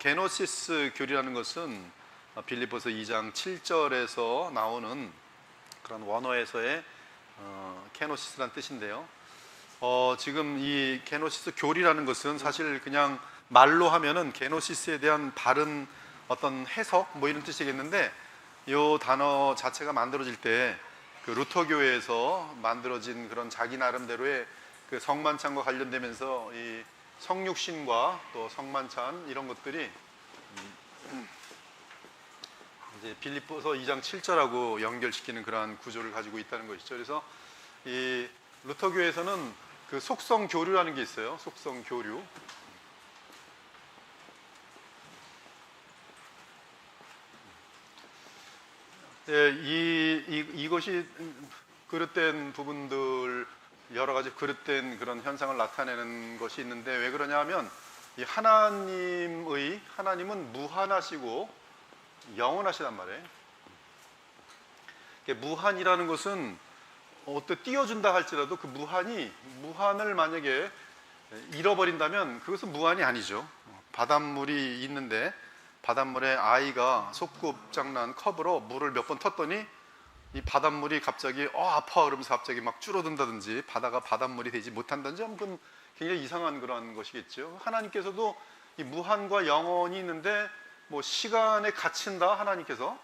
게노시스 교리라는 것은 빌립보서 2장 7절에서 나오는 그런 원어에서의 케노시스란 뜻인데요. 지금 이 게노시스 교리라는 것은 사실 그냥 말로 하면은 게노시스에 대한 바른 어떤 해석 뭐 이런 뜻이겠는데, 이 단어 자체가 만들어질 때 그 루터 교회에서 만들어진 그런 자기 나름대로의 그 성만찬과 관련되면서 이 성육신과 또 성만찬 이런 것들이 이제 빌립보서 2장 7절하고 연결시키는 그러한 구조를 가지고 있다는 것이죠. 그래서 이 루터 교회에서는 그 속성 교류라는 게 있어요. 속성 교류. 이것이 그릇된 부분들, 여러 가지 그릇된 그런 현상을 나타내는 것이 있는데, 왜 그러냐 하면 이 하나님은 무한하시고 영원하시단 말이에요. 무한이라는 것은 어떻게 띄워준다 할지라도 그 무한을 만약에 잃어버린다면 그것은 무한이 아니죠. 바닷물이 있는데 바닷물에 아이가 소꿉장난 컵으로 물을 몇 번 텄더니 이 바닷물이 갑자기 아파 그러면서 갑자기 막 줄어든다든지 바다가 바닷물이 되지 못한다든지 하면 그건 굉장히 이상한 그런 것이겠죠. 하나님께서도 이 무한과 영원이 있는데 뭐 시간에 갇힌다 하나님께서,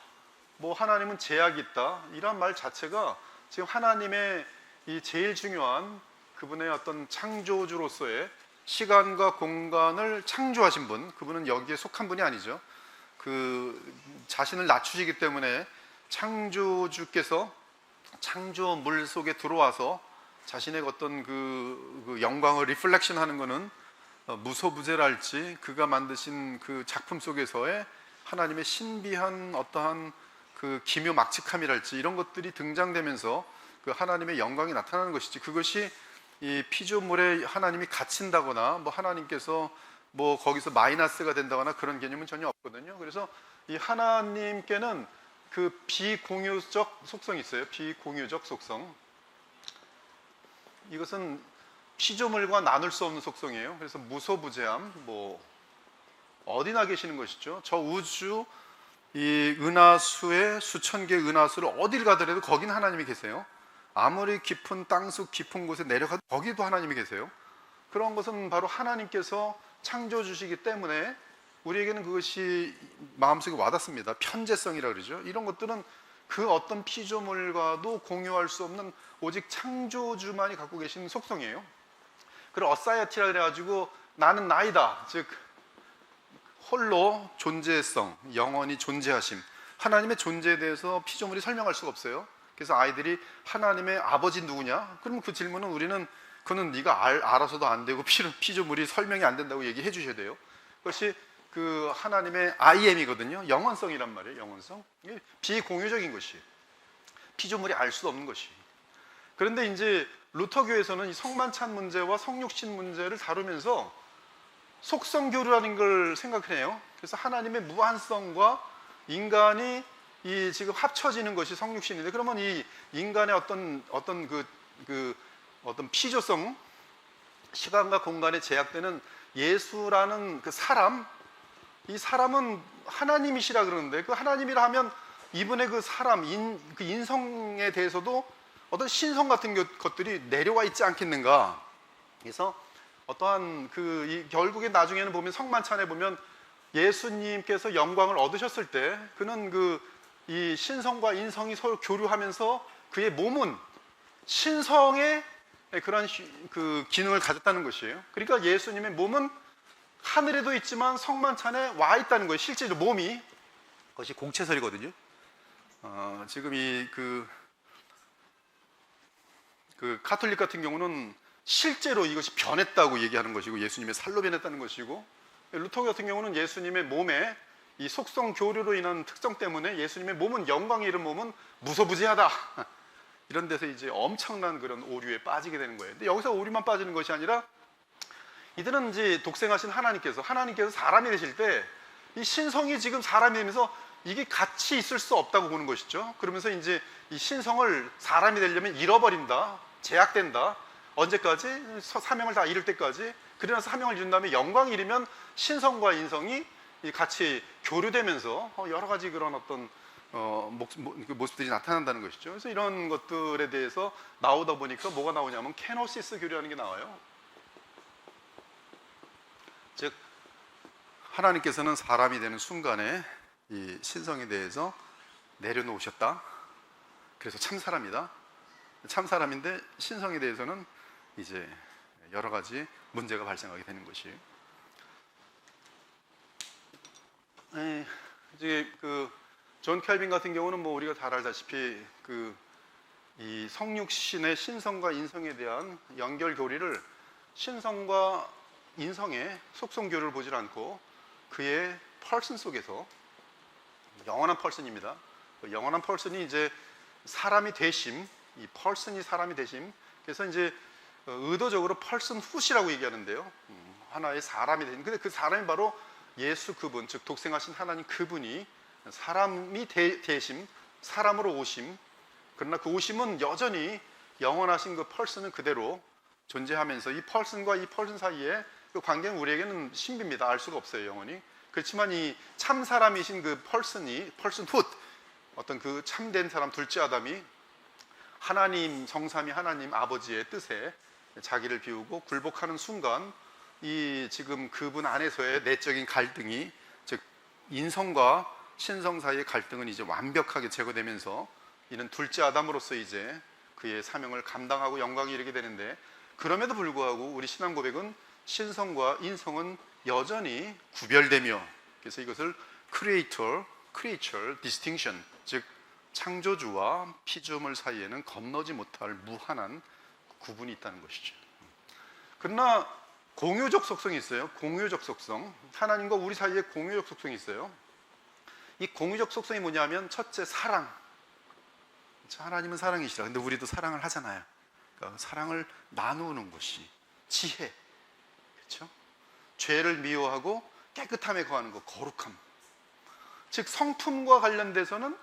뭐 하나님은 제약이 있다, 이런 말 자체가 지금 하나님의 이 제일 중요한 그분의 어떤 창조주로서의 시간과 공간을 창조하신 분, 그분은 여기에 속한 분이 아니죠. 그 자신을 낮추시기 때문에 창조주께서 창조물 속에 들어와서 자신의 어떤 그 영광을 리플렉션 하는 것은 무소부재랄지 그가 만드신 그 작품 속에서의 하나님의 신비한 어떠한 그 기묘막측함이랄지 이런 것들이 등장되면서 그 하나님의 영광이 나타나는 것이지, 그것이 이 피조물에 하나님이 갇힌다거나 뭐 하나님께서 뭐 거기서 마이너스가 된다거나 그런 개념은 전혀 없거든요. 그래서 이 하나님께는 그 비공유적 속성이 있어요. 비공유적 속성. 이것은 피조물과 나눌 수 없는 속성이에요. 그래서 무소부재함, 뭐 어디나 계시는 것이죠. 저 우주 이 은하수의 수천 개의 은하수를 어딜 가더라도 거기는 하나님이 계세요. 아무리 깊은 땅속 깊은 곳에 내려가도 거기도 하나님이 계세요. 그런 것은 바로 하나님께서 창조주시기 때문에 우리에게는 그것이 마음속에 와닿습니다. 편재성이라 그러죠. 이런 것들은 그 어떤 피조물과도 공유할 수 없는 오직 창조주만이 갖고 계신 속성이에요. 그걸 어사이어티라 그래가지고 나는 나이다, 즉 홀로 존재성, 영원히 존재하심, 하나님의 존재에 대해서 피조물이 설명할 수가 없어요. 그래서 아이들이 하나님의 아버지 누구냐? 그러면 그 질문은 우리는 그는 네가 알아서도 안 되고 피조물이 설명이 안 된다고 얘기해 주셔야 돼요. 그것이 그 하나님의 I am이거든요. 영원성이란 말이에요. 영원성. 비공유적인 것이, 피조물이 알 수 없는 것이. 그런데 이제 루터 교회에서는 이 성만찬 문제와 성육신 문제를 다루면서 속성교류라는 걸 생각해요. 그래서 하나님의 무한성과 인간이 이 지금 합쳐지는 것이 성육신인데, 그러면 이 인간의 어떤 피조성, 시간과 공간에 제약되는 예수라는 그 사람, 이 사람은 하나님이시라 그러는데, 그 하나님이라 하면 이분의 그 사람, 그 인성에 대해서도 어떤 신성 같은 것들이 내려와 있지 않겠는가. 그래서 어떠한 결국에 나중에는 보면 성만찬에 보면 예수님께서 영광을 얻으셨을 때 그는 이 신성과 인성이 서로 교류하면서 그의 몸은 신성의 그런 그 기능을 가졌다는 것이에요. 그러니까 예수님의 몸은 하늘에도 있지만 성만찬에 와 있다는 거예요. 실제로 몸이, 그것이 공채설이거든요. 지금 그 카톨릭 같은 경우는 실제로 이것이 변했다고 얘기하는 것이고, 예수님의 살로 변했다는 것이고, 루터 같은 경우는 예수님의 몸에 이 속성 교류로 인한 특성 때문에 예수님의 몸은, 영광이 이른 몸은 무소부재하다, 이런 데서 이제 엄청난 그런 오류에 빠지게 되는 거예요. 근데 여기서 오류만 빠지는 것이 아니라 이들은 이제 독생하신 하나님께서 사람이 되실 때 이 신성이 지금 사람이 되면서 이게 같이 있을 수 없다고 보는 것이죠. 그러면서 이제 이 신성을 사람이 되려면 잃어버린다, 제약된다. 언제까지? 사명을 다 이룰 때까지. 그러나서 사명을 이룬 다음에 영광이 이르면 신성과 인성이 같이 교류되면서 여러 가지 그런 어떤 그 모습들이 나타난다는 것이죠. 그래서 이런 것들에 대해서 나오다 보니까 뭐가 나오냐면 케노시스 교류라는 게 나와요. 즉 하나님께서는 사람이 되는 순간에 이 신성에 대해서 내려놓으셨다. 그래서 참사람이다. 참사람인데 신성에 대해서는 이제 여러 가지 문제가 발생하게 되는 것이. 이제 존 켈빈 같은 경우는 뭐 우리가 잘 알다시피 이 성육신의 신성과 인성에 대한 연결 교리를 신성과 인성의 속성 교류를 보질 않고 그의 펄슨 속에서 영원한 펄슨입니다. 영원한 펄슨이 이제 사람이 되심, 이 펄슨이 사람이 되심. 그래서 이제 의도적으로 펄슨 훗이라고 얘기하는데요. 하나의 사람이 되심. 근데 그 사람이 바로 예수 그분, 즉 독생하신 하나님 그분이 사람이 되심, 사람으로 오심. 그러나 그 오심은 여전히 영원하신 그 펄슨은 그대로 존재하면서 이 펄슨과 이 펄슨 사이에 그 관계는 우리에게는 신비입니다. 알 수가 없어요, 영원히. 그렇지만 이 참 사람이신 그 펄슨이 펄슨 훗, 어떤 그 참된 사람 둘째 아담이 하나님 성삼위 하나님 아버지의 뜻에 자기를 비우고 굴복하는 순간 이 지금 그분 안에서의 내적인 갈등이, 즉 인성과 신성 사이의 갈등은 이제 완벽하게 제거되면서 이는 둘째 아담으로서 이제 그의 사명을 감당하고 영광에 이르게 되는데, 그럼에도 불구하고 우리 신앙 고백은 신성과 인성은 여전히 구별되며, 그래서 이것을 creature distinction, 즉 창조주와 피조물 사이에는 건너지 못할 무한한 구분이 있다는 것이죠. 그러나 공유적 속성이 있어요. 공유적 속성. 하나님과 우리 사이에 공유적 속성이 있어요. 이 공유적 속성이 뭐냐면 첫째, 사랑. 하나님은 사랑이시라. 근데 우리도 사랑을 하잖아요. 그러니까 사랑을 나누는 것이 지혜. 그렇죠? 죄를 미워하고 깨끗함에 거하는 것, 거룩함. 즉 성품과 관련돼서는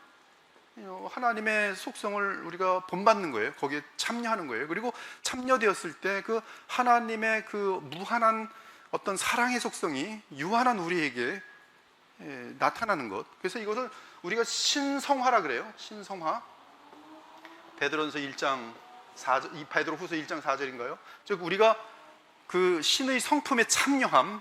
하나님의 속성을 우리가 본받는 거예요. 거기에 참여하는 거예요. 그리고 참여되었을 때 그 하나님의 그 무한한 어떤 사랑의 속성이 유한한 우리에게 나타나는 것. 그래서 이것을 우리가 신성화라 그래요. 신성화. 베드로전서 1장 4절, 베드로후서 1장 4절인가요? 즉 우리가 그 신의 성품에 참여함.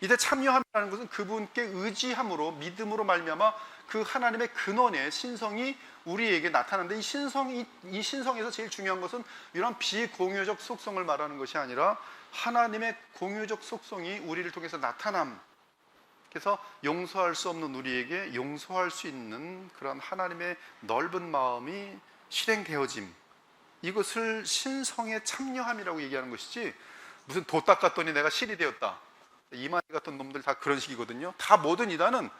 이때 참여함이라는 것은 그분께 의지함으로, 믿음으로 말미암아 그 하나님의 근원의 신성이 우리에게 나타나는데, 이 신성에서 제일 중요한 것은 이런 비공유적 속성을 말하는 것이 아니라 하나님의 공유적 속성이 우리를 통해서 나타남. 그래서 용서할 수 없는 우리에게 용서할 수 있는 그런 하나님의 넓은 마음이 실행되어짐. 이것을 신성의 참여함이라고 얘기하는 것이지, 무슨 도 닦았더니 내가 신이 되었다, 이만희 같은 놈들 다 그런 식이거든요. 다 모든 이단은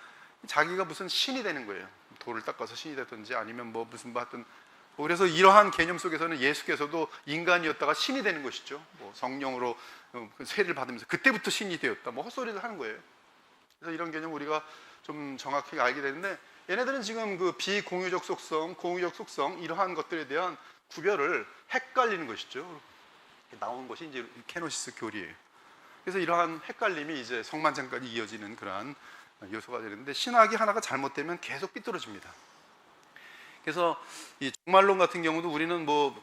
자기가 무슨 신이 되는 거예요. 돌을 닦아서 신이 되든지 아니면 뭐 무슨 하여튼. 그래서 이러한 개념 속에서는 예수께서도 인간이었다가 신이 되는 것이죠. 뭐 성령으로 세례를 받으면서 그때부터 신이 되었다, 뭐 헛소리를 하는 거예요. 그래서 이런 개념 우리가 좀 정확하게 알게 되는데, 얘네들은 지금 그 비공유적 속성, 공유적 속성, 이러한 것들에 대한 구별을 헷갈리는 것이죠. 나온 것이 이제 케노시스 교리예요. 그래서 이러한 헷갈림이 이제 성만찬까지 이어지는 그러한 요소가 되는데, 신학이 하나가 잘못되면 계속 삐뚤어집니다. 그래서 이 종말론 같은 경우도 우리는 뭐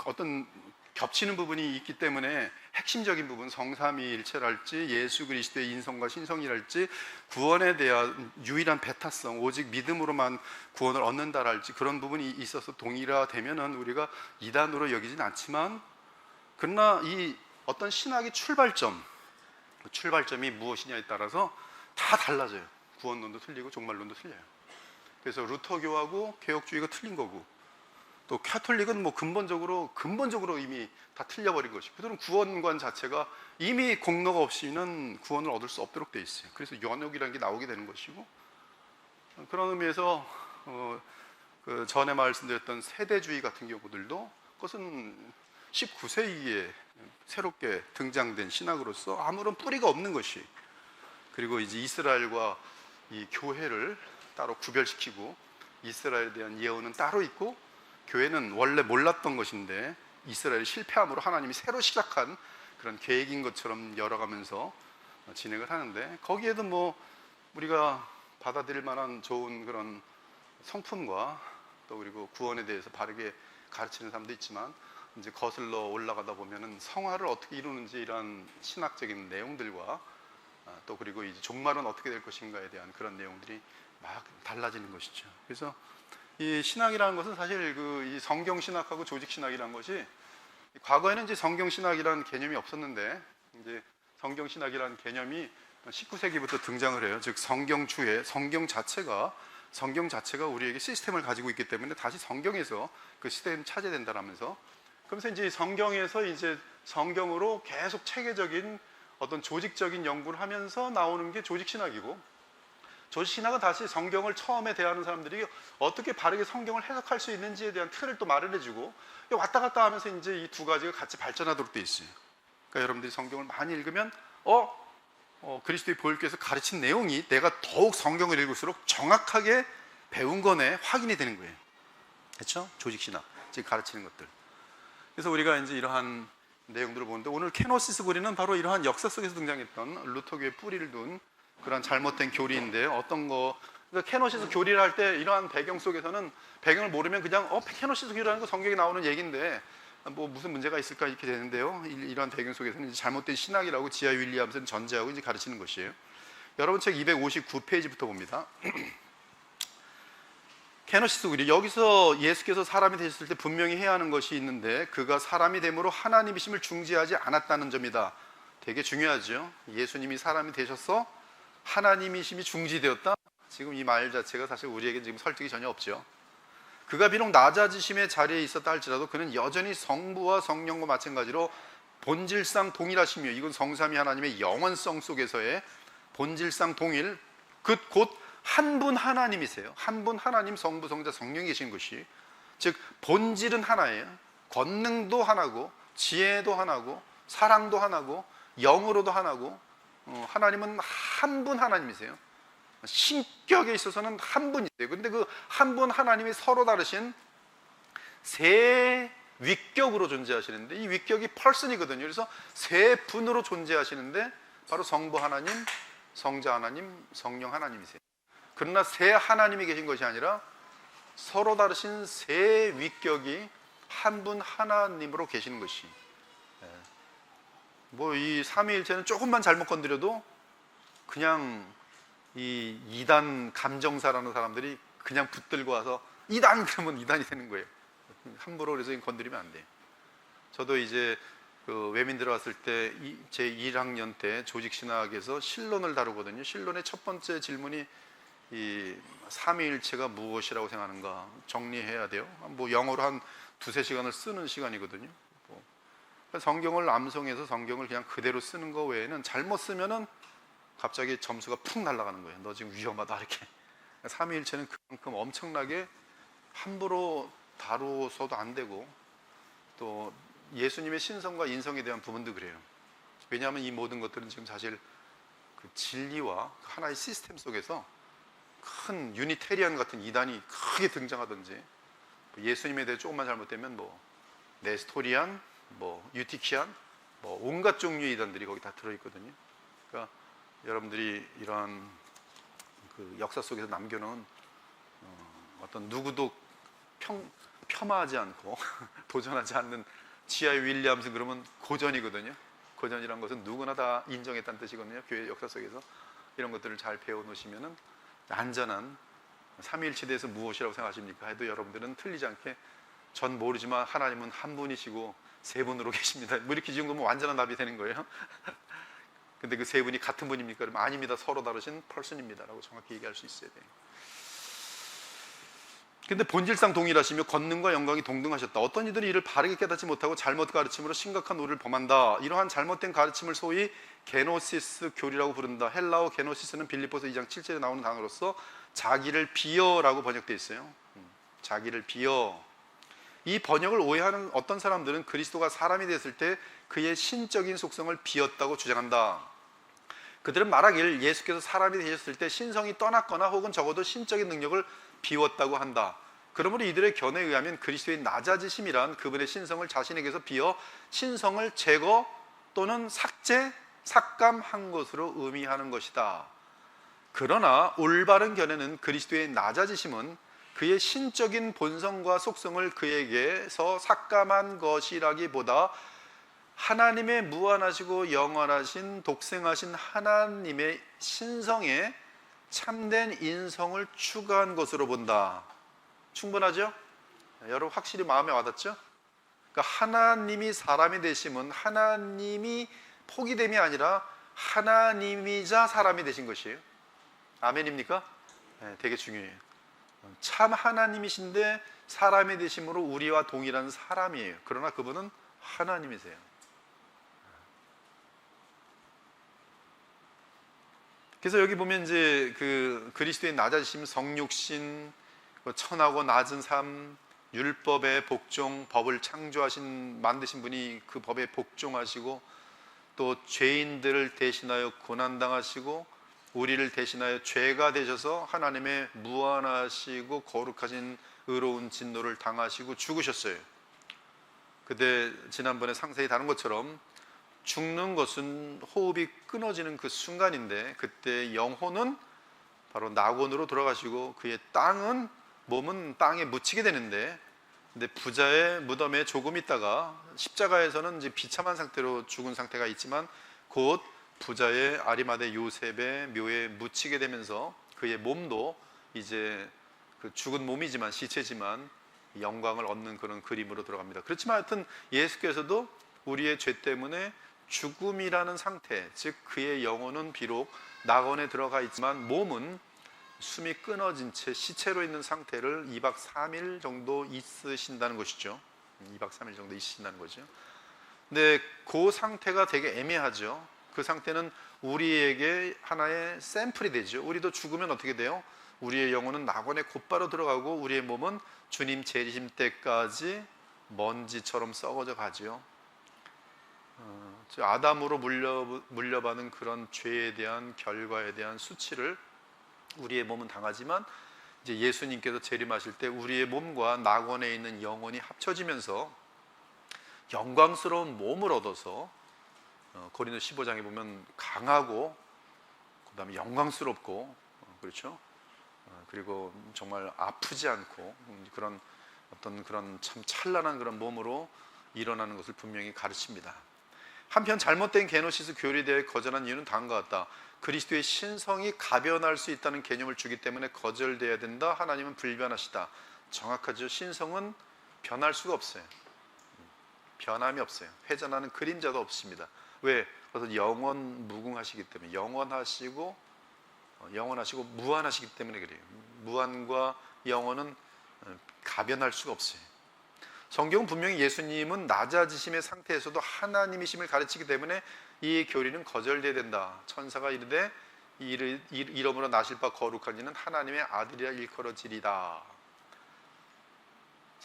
어떤 겹치는 부분이 있기 때문에 핵심적인 부분, 성삼위일체랄지 예수 그리스도의 인성과 신성이랄지 구원에 대한 유일한 배타성, 오직 믿음으로만 구원을 얻는다랄지 그런 부분이 있어서 동일화되면은 우리가 이단으로 여기진 않지만, 그러나 이 어떤 신학의 출발점이 무엇이냐에 따라서 다 달라져요. 구원론도 틀리고 종말론도 틀려요. 그래서 루터교하고 개혁주의가 틀린 거고, 또 카톨릭은 뭐 근본적으로 이미 다 틀려버린 것이고, 그들은 구원관 자체가 이미 공로가 없이는 구원을 얻을 수 없도록 돼 있어요. 그래서 연옥이라는 게 나오게 되는 것이고, 그런 의미에서 그 전에 말씀드렸던 세대주의 같은 경우들도 그것은 19세기에 새롭게 등장된 신학으로서 아무런 뿌리가 없는 것이, 그리고 이제 이스라엘과 이 교회를 따로 구별시키고 이스라엘에 대한 예언은 따로 있고, 교회는 원래 몰랐던 것인데 이스라엘이 실패함으로 하나님이 새로 시작한 그런 계획인 것처럼 열어가면서 진행을 하는데, 거기에도 뭐 우리가 받아들일 만한 좋은 그런 성품과 또 그리고 구원에 대해서 바르게 가르치는 사람도 있지만, 이제 거슬러 올라가다 보면은 성화를 어떻게 이루는지 이런 신학적인 내용들과 또 그리고 이제 종말은 어떻게 될 것인가에 대한 그런 내용들이 막 달라지는 것이죠. 그래서 이 신학이라는 것은 사실 이 성경 신학하고 조직 신학이라는 것이, 과거에는 이제 성경 신학이라는 개념이 없었는데, 이제 성경 신학이라는 개념이 19세기부터 등장을 해요. 즉 성경주의, 성경 자체가 우리에게 시스템을 가지고 있기 때문에 다시 성경에서 그 시스템을 찾아야 된다라면서, 그러면서 이제 성경에서 이제 성경으로 계속 체계적인 어떤 조직적인 연구를 하면서 나오는 게 조직 신학이고, 조직 신학은 다시 성경을 처음에 대하는 사람들이 어떻게 바르게 성경을 해석할 수 있는지에 대한 틀을 또 말을 해주고, 왔다 갔다 하면서 이제 이 두 가지가 같이 발전하도록 돼 있어요. 그러니까 여러분들이 성경을 많이 읽으면 그리스도의 보혈교회에서 가르친 내용이 내가 더욱 성경을 읽을수록 정확하게 배운 거네 확인이 되는 거예요. 그렇죠? 조직 신학, 즉 가르치는 것들. 그래서 우리가 이제 이러한 내용들을 보는데, 오늘 케노시스 교리는 바로 이러한 역사 속에서 등장했던 루터교의 뿌리를 둔 그런 잘못된 교리인데, 어떤 거, 그러니까 케노시스 교리를 할 때 이러한 배경 속에서는, 배경을 모르면 그냥 케노시스 교리라는 거 성경에 나오는 얘기인데 뭐 무슨 문제가 있을까 이렇게 되는데요. 이러한 배경 속에서는 이제 잘못된 신학이라고 지하 윌리엄스는 전제하고 이제 가르치는 것이에요. 여러분 책 259페이지부터 봅니다. 케노시스 교리, 여기서 예수께서 사람이 되셨을 때 분명히 해야 하는 것이 있는데, 그가 사람이 됨으로 하나님이심을 중지하지 않았다는 점이다. 되게 중요하죠. 예수님이 사람이 되셔서 하나님이심이 중지되었다. 지금 이 말 자체가 사실 우리에게 지금 설득이 전혀 없죠. 그가 비록 낮아지심의 자리에 있었다 할지라도 그는 여전히 성부와 성령과 마찬가지로 본질상 동일하시며, 이건 성삼위 하나님의 영원성 속에서의 본질상 동일, 곧 한 분 하나님이세요. 한 분 하나님, 성부, 성자, 성령이 계신 것이, 즉 본질은 하나예요. 권능도 하나고, 지혜도 하나고, 사랑도 하나고, 영으로도 하나고, 하나님은 한 분 하나님이세요. 신격에 있어서는 한 분이세요. 근데 그 한 분 하나님이 서로 다르신 세 위격으로 존재하시는데, 이 위격이 펄슨이거든요. 그래서 세 분으로 존재하시는데 바로 성부 하나님, 성자 하나님, 성령 하나님이세요. 그러나 세 하나님이 계신 것이 아니라 서로 다르신 세 위격이 한 분 하나님으로 계시는 것이, 뭐 이 삼위일체는 조금만 잘못 건드려도 그냥 이 이단 감정사라는 사람들이 그냥 붙들고 와서 이단 그러면 이단이 되는 거예요. 함부로 그래서 건드리면 안 돼요. 저도 이제 그 외민 들어왔을 때 제 1학년 때 조직신학에서 신론을 다루거든요. 신론의 첫 번째 질문이 이 삼위일체가 무엇이라고 생각하는가 정리해야 돼요. 뭐 영어로 한 두세 시간을 쓰는 시간이거든요. 성경을 암송해서 성경을 그냥 그대로 쓰는 거 외에는 잘못 쓰면은 갑자기 점수가 푹 날아가는 거예요. 너 지금 위험하다 이렇게. 삼위일체는 그만큼 엄청나게 함부로 다루어서도 안 되고, 또 예수님의 신성과 인성에 대한 부분도 그래요. 왜냐하면 이 모든 것들은 지금 사실 그 진리와 하나의 시스템 속에서 큰 유니테리안 같은 이단이 크게 등장하든지, 예수님에 대해 조금만 잘못되면 뭐 네스토리안, 뭐 유티키안, 뭐 온갖 종류의 이단들이 거기 다 들어있거든요. 그러니까 여러분들이 이러한 그 역사 속에서 남겨놓은 어떤 누구도 폄하하지 않고 도전하지 않는 지하의 윌리엄스, 그러면 고전이거든요. 고전이란 것은 누구나 다 인정했다는 뜻이거든요. 교회 역사 속에서 이런 것들을 잘 배워놓으시면은 안전한, 삼위일체에 대해서 무엇이라고 생각하십니까 해도 여러분들은 틀리지 않게 전 모르지만 하나님은 한 분이시고 세 분으로 계십니다, 뭐 이렇게 지은 거면 완전한 답이 되는 거예요. 근데 그 세 분이 같은 분입니까? 그러면 아닙니다, 서로 다르신 펄슨입니다 라고 정확히 얘기할 수 있어야 돼요. 근데 본질상 동일하시며 권능과 영광이 동등하셨다. 어떤 이들이 이를 바르게 깨닫지 못하고 잘못 가르침으로 심각한 오류를 범한다. 이러한 잘못된 가르침을 소위 게노시스 교리라고 부른다. 헬라어 게노시스는 빌립보서 2장 7절에 나오는 단어로서 자기를 비어라고 번역되어 있어요. 자기를 비어. 이 번역을 오해하는 어떤 사람들은 그리스도가 사람이 됐을 때 그의 신적인 속성을 비었다고 주장한다. 그들은 말하길 예수께서 사람이 되셨을 때 신성이 떠났거나 혹은 적어도 신적인 능력을 비웠다고 한다. 그러므로 이들의 견해에 의하면 그리스도의 낮아지심이란 그분의 신성을 자신에게서 비어 신성을 제거 또는 삭감한 것으로 의미하는 것이다. 그러나 올바른 견해는 그리스도의 낮아지심은 그의 신적인 본성과 속성을 그에게서 삭감한 것이라기보다 하나님의 무한하시고 영원하신 독생하신 하나님의 신성에 참된 인성을 추구한 것으로 본다. 충분하죠? 여러분 확실히 마음에 와닿죠? 그러니까 하나님이 사람이 되심은 하나님이 포기됨이 아니라 하나님이자 사람이 되신 것이에요. 아멘입니까? 네, 되게 중요해요. 참 하나님이신데 사람이 되심으로 우리와 동일한 사람이에요. 그러나 그분은 하나님이세요. 그래서 여기 보면 이제 그 그리스도의 낮아지심, 성육신, 천하고 낮은 삶, 율법의 복종, 법을 만드신 분이 그 법에 복종하시고 또 죄인들을 대신하여 고난당하시고 우리를 대신하여 죄가 되셔서 하나님의 무한하시고 거룩하신 의로운 진노를 당하시고 죽으셨어요. 근데 지난번에 상세히 다룬 것처럼 죽는 것은 호흡이 끊어지는 그 순간인데 그때 영혼은 바로 낙원으로 돌아가시고 그의 몸은 땅에 묻히게 되는데, 근데 부자의 무덤에 조금 있다가 십자가에서는 이제 비참한 상태로 죽은 상태가 있지만 곧 부자의 아리마대 요셉의 묘에 묻히게 되면서 그의 몸도 이제 그 죽은 몸이지만 시체지만 영광을 얻는 그런 그림으로 들어갑니다. 그렇지만 하여튼 예수께서도 우리의 죄 때문에 죽음이라는 상태, 즉 그의 영혼은 비록 낙원에 들어가 있지만 몸은 숨이 끊어진 채 시체로 있는 상태를 2박 3일 정도 있으신다는 것이죠. 2박 3일 정도 있으신다는 거죠. 근데 그 상태가 되게 애매하죠. 그 상태는 우리에게 하나의 샘플이 되죠. 우리도 죽으면 어떻게 돼요? 우리의 영혼은 낙원에 곧바로 들어가고 우리의 몸은 주님 재림 때까지 먼지처럼 썩어져 가죠. 아담으로 물려받은 그런 죄에 대한 결과에 대한 수치를 우리의 몸은 당하지만 이제 예수님께서 재림하실 때 우리의 몸과 낙원에 있는 영혼이 합쳐지면서 영광스러운 몸을 얻어서 고린도 15장에 보면 강하고 그다음에 영광스럽고 그렇죠? 그리고 정말 아프지 않고 그런 어떤 그런 참 찬란한 그런 몸으로 일어나는 것을 분명히 가르칩니다. 한편 잘못된 게노시스 교리에 대해 거절한 이유는 다음과 같다. 그리스도의 신성이 가변할 수 있다는 개념을 주기 때문에 거절돼야 된다. 하나님은 불변하시다. 정확하죠. 신성은 변할 수가 없어요. 변함이 없어요. 회전하는 그림자도 없습니다. 왜? 그래서 영원 무궁하시기 때문에 영원하시고 무한하시기 때문에 그래요. 무한과 영원은 가변할 수가 없어요. 성경은 분명히 예수님은 낮아지심의 상태에서도 하나님이심을 가르치기 때문에 이 교리는 거절돼야 된다. 천사가 이르되 이러므로 나실 바 거룩한 이는 하나님의 아들이라 일컬어지리다.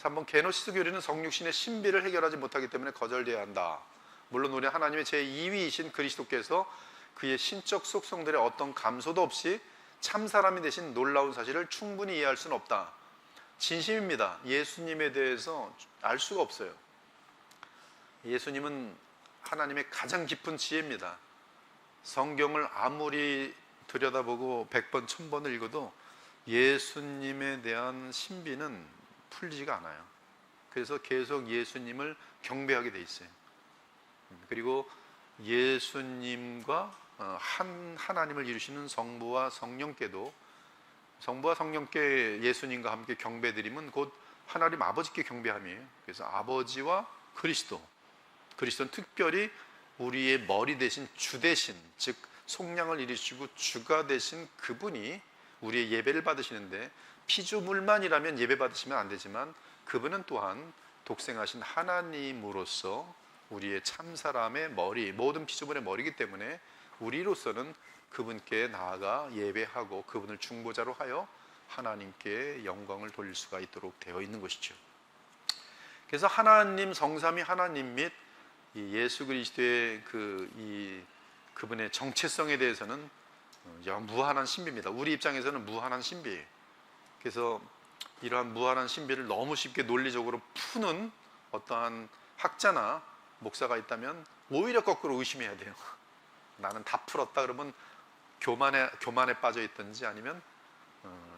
3번 게노시스 교리는 성육신의 신비를 해결하지 못하기 때문에 거절돼야 한다. 물론 우리 하나님의 제2위이신 그리스도께서 그의 신적 속성들의 어떤 감소도 없이 참사람이 되신 놀라운 사실을 충분히 이해할 수는 없다. 진심입니다. 예수님에 대해서 알 수가 없어요. 예수님은 하나님의 가장 깊은 지혜입니다. 성경을 아무리 들여다보고 100번, 1000번을 읽어도 예수님에 대한 신비는 풀리지가 않아요. 그래서 계속 예수님을 경배하게 돼 있어요. 그리고 예수님과 하나님을 이루시는 성부와 성령께도 성부와 성령께 예수님과 함께 경배드림은 곧 하나님 아버지께 경배함이에요. 그래서 아버지와 그리스도는 특별히 우리의 머리 대신 주 대신, 즉 속량을 이루시고 주가 되신 그분이 우리의 예배를 받으시는데 피조물만이라면 예배 받으시면 안 되지만 그분은 또한 독생하신 하나님으로서 우리의 참사람의 머리, 모든 피조물의 머리이기 때문에 우리로서는 그분께 나아가 예배하고 그분을 중보자로 하여 하나님께 영광을 돌릴 수가 있도록 되어 있는 것이죠. 그래서 하나님 성삼위 하나님 및 예수 그리스도의 그분의 정체성에 대해서는 무한한 신비입니다. 우리 입장에서는 무한한 신비예요. 그래서 이러한 무한한 신비를 너무 쉽게 논리적으로 푸는 어떠한 학자나 목사가 있다면 오히려 거꾸로 의심해야 돼요. 나는 다 풀었다 그러면 교만에 빠져 있든지 아니면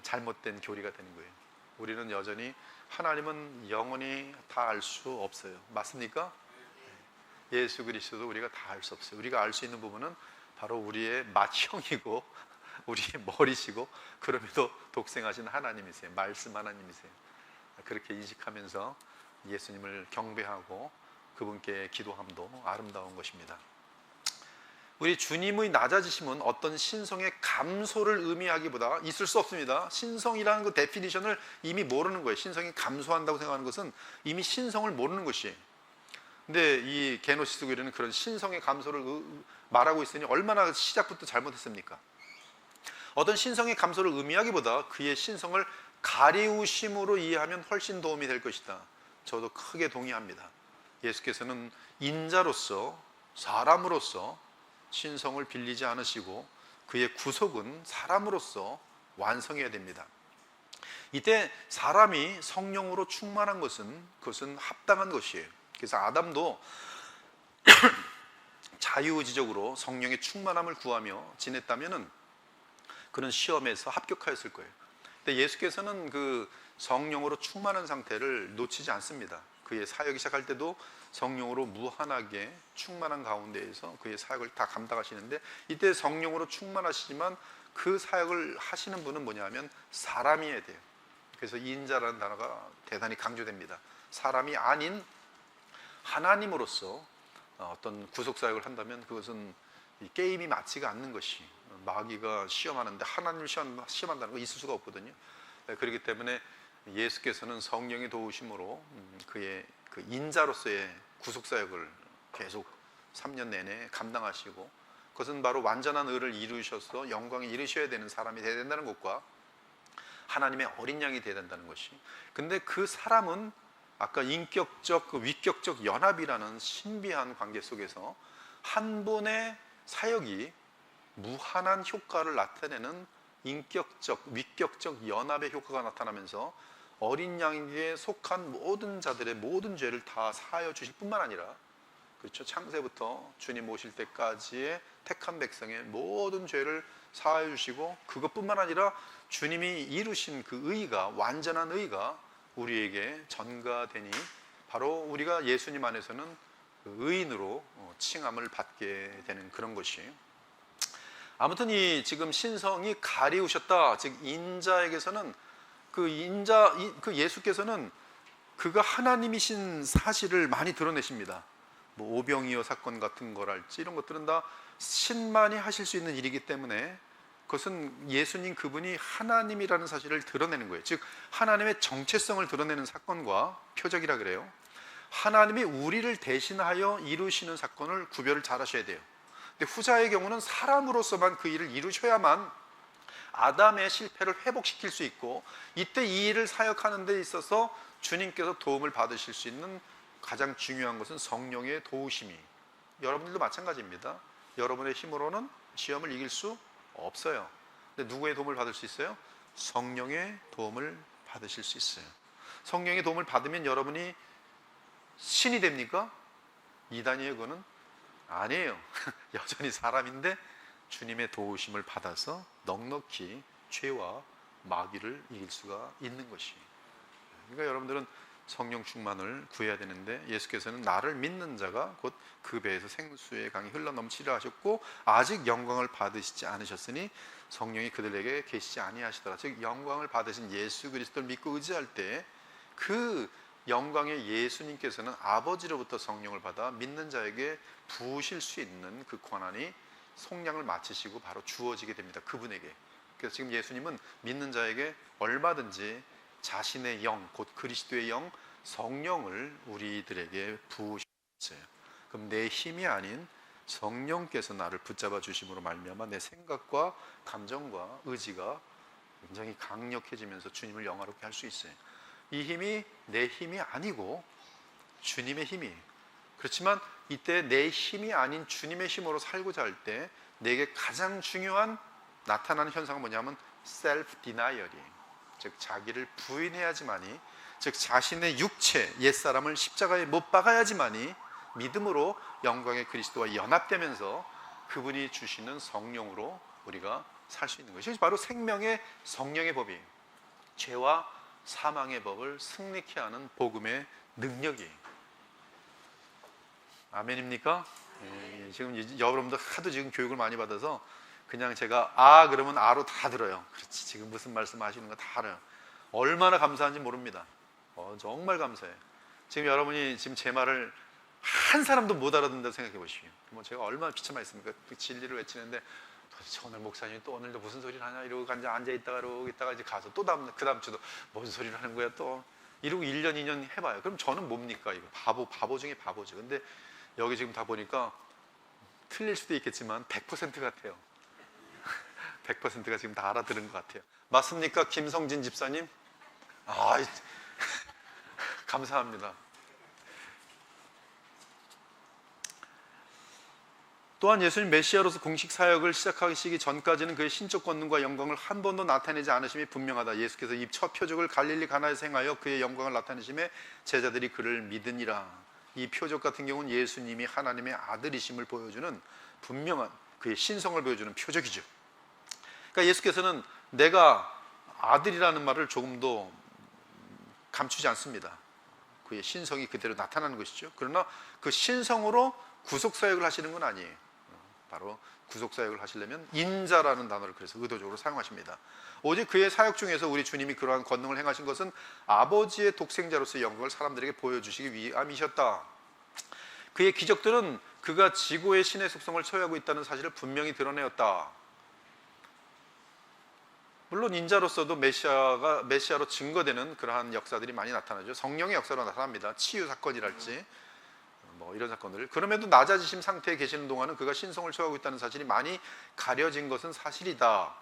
잘못된 교리가 되는 거예요. 우리는 여전히 하나님은 영원히 다 알 수 없어요. 맞습니까? 예수 그리스도도 우리가 다 알 수 없어요. 우리가 알 수 있는 부분은 바로 우리의 맏형이고 우리의 머리시고, 그럼에도 독생하신 하나님이세요. 말씀 하나님이세요. 그렇게 인식하면서 예수님을 경배하고 그분께 기도함도 아름다운 것입니다. 우리 주님의 낮아지심은 어떤 신성의 감소를 의미하기보다 있을 수 없습니다. 신성이라는 그 데피니션을 이미 모르는 거예요. 신성이 감소한다고 생각하는 것은 이미 신성을 모르는 것이에요. 근데 이 게노시스 교리는 그런 신성의 감소를 말하고 있으니 얼마나 시작부터 잘못했습니까? 어떤 신성의 감소를 의미하기보다 그의 신성을 가리우심으로 이해하면 훨씬 도움이 될 것이다. 저도 크게 동의합니다. 예수께서는 인자로서, 사람으로서 신성을 빌리지 않으시고 그의 구속은 사람으로서 완성해야 됩니다. 이때 사람이 성령으로 충만한 것은 그것은 합당한 것이에요. 그래서 아담도 자유의지적으로 성령의 충만함을 구하며 지냈다면은 그런 시험에서 합격하였을 거예요. 근데 예수께서는 그 성령으로 충만한 상태를 놓치지 않습니다. 그의 사역이 시작할 때도 성령으로 무한하게 충만한 가운데에서 그의 사역을 다 감당하시는데, 이때 성령으로 충만하시지만 그 사역을 하시는 분은 뭐냐면 사람이어야 돼요. 그래서 인자라는 단어가 대단히 강조됩니다. 사람이 아닌 하나님으로서 어떤 구속사역을 한다면 그것은 이 게임이 맞지가 않는 것이, 마귀가 시험하는데 하나님을 시험한다는 거 있을 수가 없거든요. 그렇기 때문에 예수께서는 성령의 도우심으로 그의 그 인자로서의 구속사역을 계속 3년 내내 감당하시고, 그것은 바로 완전한 의를 이루셔서 영광에 이르셔야 되는 사람이 되어야 된다는 것과 하나님의 어린 양이 되어야 된다는 것이, 근데 그 사람은 아까 인격적, 그 위격적 연합이라는 신비한 관계 속에서 한 분의 사역이 무한한 효과를 나타내는 인격적, 위격적 연합의 효과가 나타나면서 어린 양에게 속한 모든 자들의 모든 죄를 다 사하여 주실 뿐만 아니라, 그렇죠, 창세부터 주님 오실 때까지의 택한 백성의 모든 죄를 사하여 주시고, 그것뿐만 아니라 주님이 이루신 그 의가, 완전한 의가 우리에게 전가되니 바로 우리가 예수님 안에서는 그 의인으로 칭함을 받게 되는 그런 것이, 아무튼 이 지금 신성이 가리우셨다, 즉 인자에게서는 그 예수께서는 그가 하나님이신 사실을 많이 드러내십니다. 뭐 오병이어 사건 같은 거랄지 이런 것들은 다 신만이 하실 수 있는 일이기 때문에 그것은 예수님 그분이 하나님이라는 사실을 드러내는 거예요. 즉 하나님의 정체성을 드러내는 사건과 표적이라 그래요. 하나님이 우리를 대신하여 이루시는 사건을 구별을 잘 하셔야 돼요. 근데 후자의 경우는 사람으로서만 그 일을 이루셔야만 아담의 실패를 회복시킬 수 있고, 이때 이 일을 사역하는 데 있어서 주님께서 도움을 받으실 수 있는 가장 중요한 것은 성령의 도우심이, 여러분들도 마찬가지입니다. 여러분의 힘으로는 시험을 이길 수 없어요. 근데 누구의 도움을 받을 수 있어요? 성령의 도움을 받으실 수 있어요. 성령의 도움을 받으면 여러분이 신이 됩니까? 이단이에요, 그거는? 아니에요. 여전히 사람인데 주님의 도우심을 받아서 넉넉히 죄와 마귀를 이길 수가 있는 것이. 그러니까 여러분들은 성령 충만을 구해야 되는데, 예수께서는 나를 믿는 자가 곧 그 배에서 생수의 강이 흘러넘치려 하셨고 아직 영광을 받으시지 않으셨으니 성령이 그들에게 계시지 아니하시더라. 즉 영광을 받으신 예수 그리스도를 믿고 의지할 때 그 영광의 예수님께서는 아버지로부터 성령을 받아 믿는 자에게 부으실 수 있는 그 권한이 속량을 마치시고 바로 주어지게 됩니다. 그분에게. 그래서 지금 예수님은 믿는 자에게 얼마든지 자신의 영, 곧 그리스도의 영, 성령을 우리들에게 부으셨어요. 그럼 내 힘이 아닌 성령께서 나를 붙잡아 주심으로 말미암아 내 생각과 감정과 의지가 굉장히 강력해지면서 주님을 영화롭게 할 수 있어요. 이 힘이 내 힘이 아니고 주님의 힘이에요. 그렇지만 이때 내 힘이 아닌 주님의 힘으로 살고자 할 때 내게 가장 중요한 나타나는 현상은 뭐냐면 셀프 디나이얼이에요. 즉 자기를 부인해야지만이, 즉 자신의 육체 옛사람을 십자가에 못 박아야지만이 믿음으로 영광의 그리스도와 연합되면서 그분이 주시는 성령으로 우리가 살 수 있는 것이 바로 생명의 성령의 법이에요. 죄와 사망의 법을 승리케 하는 복음의 능력이에요. 아멘입니까? 예, 지금 여러분들 하도 지금 교육을 많이 받아서 그냥 제가 그러면 아로 다 들어요. 그렇지, 지금 무슨 말씀 하시는 거 다 알아요. 얼마나 감사한지 모릅니다. 정말 감사해요. 지금 여러분이 지금 제 말을 한 사람도 못 알아듣는다고 생각해 보십시오. 뭐 제가 얼마나 비참하겠습니까? 그 진리를 외치는데 도대체 오늘 목사님이 또 오늘도 무슨 소리를 하냐 이러고 앉아있다가 이러고 있다가 이제 가서 또 그 다음 주도 무슨 소리를 하는 거야 또 이러고 1년 2년 해봐요. 그럼 저는 뭡니까? 이거 바보 중에 바보죠. 근데 여기 지금 다 보니까 틀릴 수도 있겠지만 100% 같아요. 100%가 지금 다 알아들은 것 같아요. 맞습니까? 김성진 집사님? 감사합니다. 또한 예수님 메시아로서 공식 사역을 시작하시기 전까지는 그의 신적 권능과 영광을 한 번도 나타내지 않으심이 분명하다. 예수께서 이 첫 표적을 갈릴리 가나에서 행하여 그의 영광을 나타내심에 제자들이 그를 믿으니라. 이 표적 같은 경우는 예수님이 하나님의 아들이심을 보여주는 분명한 그의 신성을 보여주는 표적이죠. 그러니까 예수께서는 내가 아들이라는 말을 조금도 감추지 않습니다. 그의 신성이 그대로 나타나는 것이죠. 그러나 그 신성으로 구속사역을 하시는 건 아니에요. 바로 구속사역을 하시려면 인자라는 단어를 그래서 의도적으로 사용하십니다. 오직 그의 사역 중에서 우리 주님이 그러한 권능을 행하신 것은 아버지의 독생자로서의 영광을 사람들에게 보여주시기 위함이셨다. 그의 기적들은 그가 지고의 신의 속성을 소유하고 있다는 사실을 분명히 드러내었다. 물론 인자로서도 메시아로 증거되는 그러한 역사들이 많이 나타나죠. 성령의 역사로 나타납니다. 치유 사건이랄지 이런 사건들. 그럼에도 낮아지심 상태에 계시는 동안은 그가 신성을 소유하고 있다는 사실이 많이 가려진 것은 사실이다.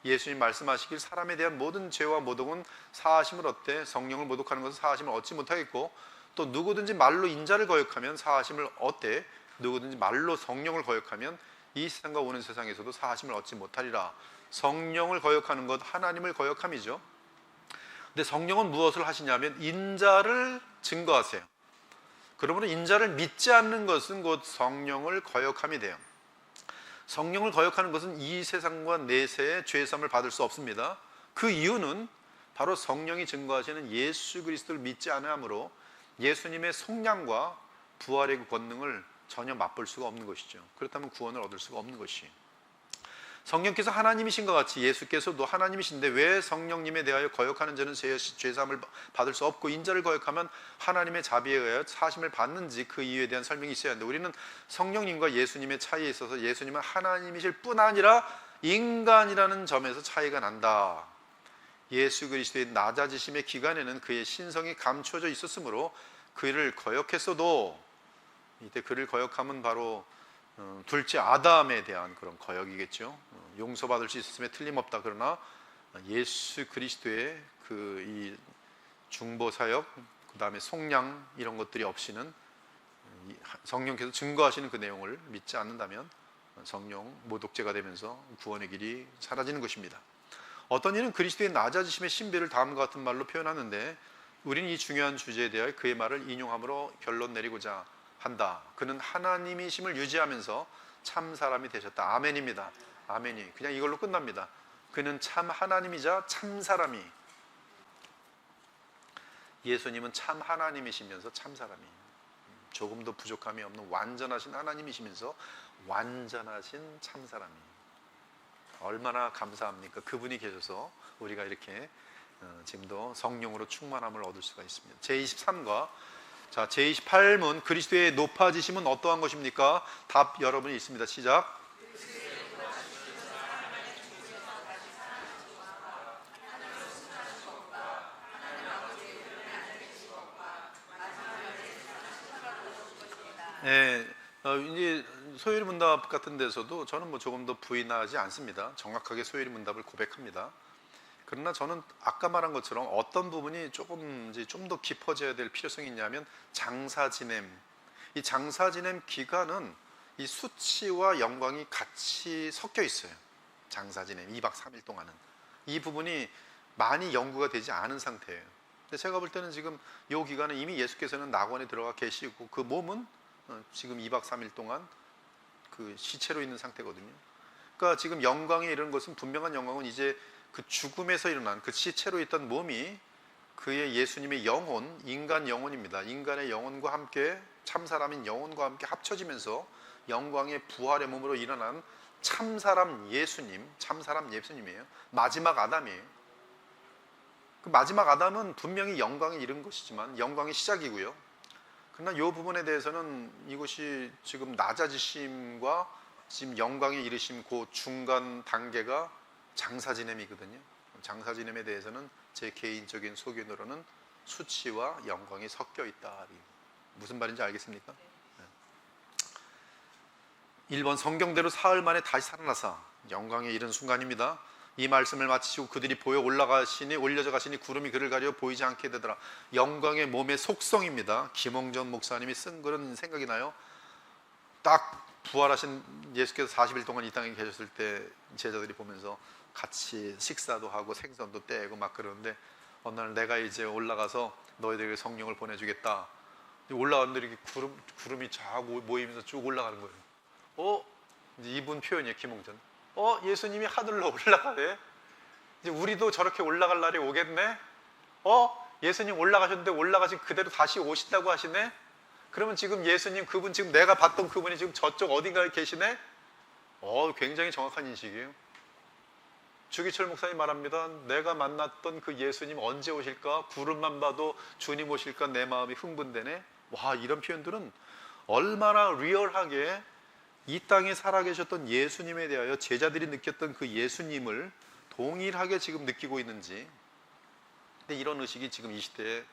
예수님 말씀하시길 사람에 대한 모든 죄와 모독은 사하심을 얻되 성령을 모독하는 것은 사하심을 얻지 못하겠고 또 누구든지 말로 인자를 거역하면 사하심을 얻되 누구든지 말로 성령을 거역하면 이 세상과 오는 세상에서도 사하심을 얻지 못하리라. 성령을 거역하는 것 하나님을 거역함이죠. 근데 성령은 무엇을 하시냐면 인자를 증거하세요. 그러므로 인자를 믿지 않는 것은 곧 성령을 거역함이 돼요. 성령을 거역하는 것은 이 세상과 내세의 죄사함을 받을 수 없습니다. 그 이유는 바로 성령이 증거하시는 예수 그리스도를 믿지 않으므로 예수님의 속량과 부활의 권능을 전혀 맛볼 수가 없는 것이죠. 그렇다면 구원을 얻을 수가 없는 것이에요. 성령께서 하나님이신 것 같이 예수께서도 하나님이신데 왜 성령님에 대하여 거역하는 자는 죄사함을 받을 수 없고 인자를 거역하면 하나님의 자비에 의하여 사심을 받는지 그 이유에 대한 설명이 있어야 하는데 우리는 성령님과 예수님의 차이에 있어서 예수님은 하나님이실 뿐 아니라 인간이라는 점에서 차이가 난다. 예수 그리스도의 낮아지심의 기간에는 그의 신성이 감춰져 있었으므로 그를 거역했어도 이때 그를 거역함은 바로 둘째 아담에 대한 그런 거역이겠죠. 용서받을 수 있었음에 틀림없다. 그러나 예수 그리스도의 그 이 중보 사역, 그 다음에 속량 이런 것들이 없이는 성령께서 증거하시는 그 내용을 믿지 않는다면 성령 모독죄가 되면서 구원의 길이 사라지는 것입니다. 어떤 이는 그리스도의 낮아지심의 신비를 다음과 같은 말로 표현하는데 우리는 이 중요한 주제에 대하여 그의 말을 인용함으로 결론 내리고자 한다. 그는 하나님이심을 유지하면서 참 사람이 되셨다. 아멘입니다. 아멘이 그냥 이걸로 끝납니다. 그는 참 하나님이자 참 사람이, 예수님은 참 하나님이시면서 참 사람이, 조금도 부족함이 없는 완전하신 하나님이시면서 완전하신 참 사람이. 얼마나 감사합니까? 그분이 계셔서 우리가 이렇게 지금도 성령으로 충만함을 얻을 수가 있습니다. 제23과 제28문 그리스도의 높아지심은 어떠한 것입니까? 답 여러분이 있습니다. 시작. 네, 이제 소요리 문답 같은 데서도 저는 조금 더 부인하지 않습니다. 정확하게 소요리 문답을 고백합니다. 그러나 저는 아까 말한 것처럼 어떤 부분이 조금 좀 더 깊어져야 될 필요성이 있냐면 장사 지냄. 이 장사 지냄 기간은 이 수치와 영광이 같이 섞여 있어요. 장사 지냄 2박 3일 동안은 이 부분이 많이 연구가 되지 않은 상태예요. 근데 제가 볼 때는 지금 이 기간은 이미 예수께서는 낙원에 들어가 계시고 그 몸은 지금 2박 3일 동안 그 시체로 있는 상태거든요. 그러니까 지금 영광에 이르는 것은, 분명한 영광은 이제 그 죽음에서 일어난 그 시체로 있던 몸이 그의 예수님의 영혼, 인간 영혼입니다. 인간의 영혼과 함께, 참사람인 영혼과 함께 합쳐지면서 영광의 부활의 몸으로 일어난 참사람 예수님, 참사람 예수님이에요. 마지막 아담이에요. 그 마지막 아담은 분명히 영광에 이른 것이지만 영광의 시작이고요. 그러나 이 부분에 대해서는 이것이 지금 낮아지심과 지금 영광에 이르심 그 중간 단계가 장사지냄이거든요. 장사지냄에 대해서는 제 개인적인 소견으로는 수치와 영광이 섞여 있다. 무슨 말인지 알겠습니까? 1번, 성경대로 사흘 만에 다시 살아나사 영광에 이른 순간입니다. 이 말씀을 마치시고 그들이 보여 올려져 가시니 구름이 그를 가려 보이지 않게 되더라. 영광의 몸의 속성입니다. 김홍전 목사님이 쓴 그런 생각이 나요. 딱 부활하신 예수께서 40일 동안 이 땅에 계셨을 때 제자들이 보면서 같이 식사도 하고 생선도 떼고 막 그러는데, 어느 날 내가 이제 올라가서 너희들에게 성령을 보내주겠다. 올라가는데 이렇게 구름이 쫙 모이면서 쭉 올라가는 거예요. 이제 이분 표현이에요, 김홍전. 예수님이 하늘로 올라가네. 이제 우리도 저렇게 올라갈 날이 오겠네. 예수님 올라가셨는데 올라가신 그대로 다시 오신다고 하시네. 그러면 지금 예수님, 그분, 지금 내가 봤던 그분이 지금 저쪽 어딘가에 계시네. 굉장히 정확한 인식이에요. 주기철 목사님 말합니다. 내가 만났던 그 예수님 언제 오실까? 구름만 봐도 주님 오실까? 내 마음이 흥분되네. 와, 이런 표현들은 얼마나 리얼하게 이 땅에 살아계셨던 예수님에 대하여 제자들이 느꼈던 그 예수님을 동일하게 지금 느끼고 있는지. 근데 이런 의식이 지금 이 시대에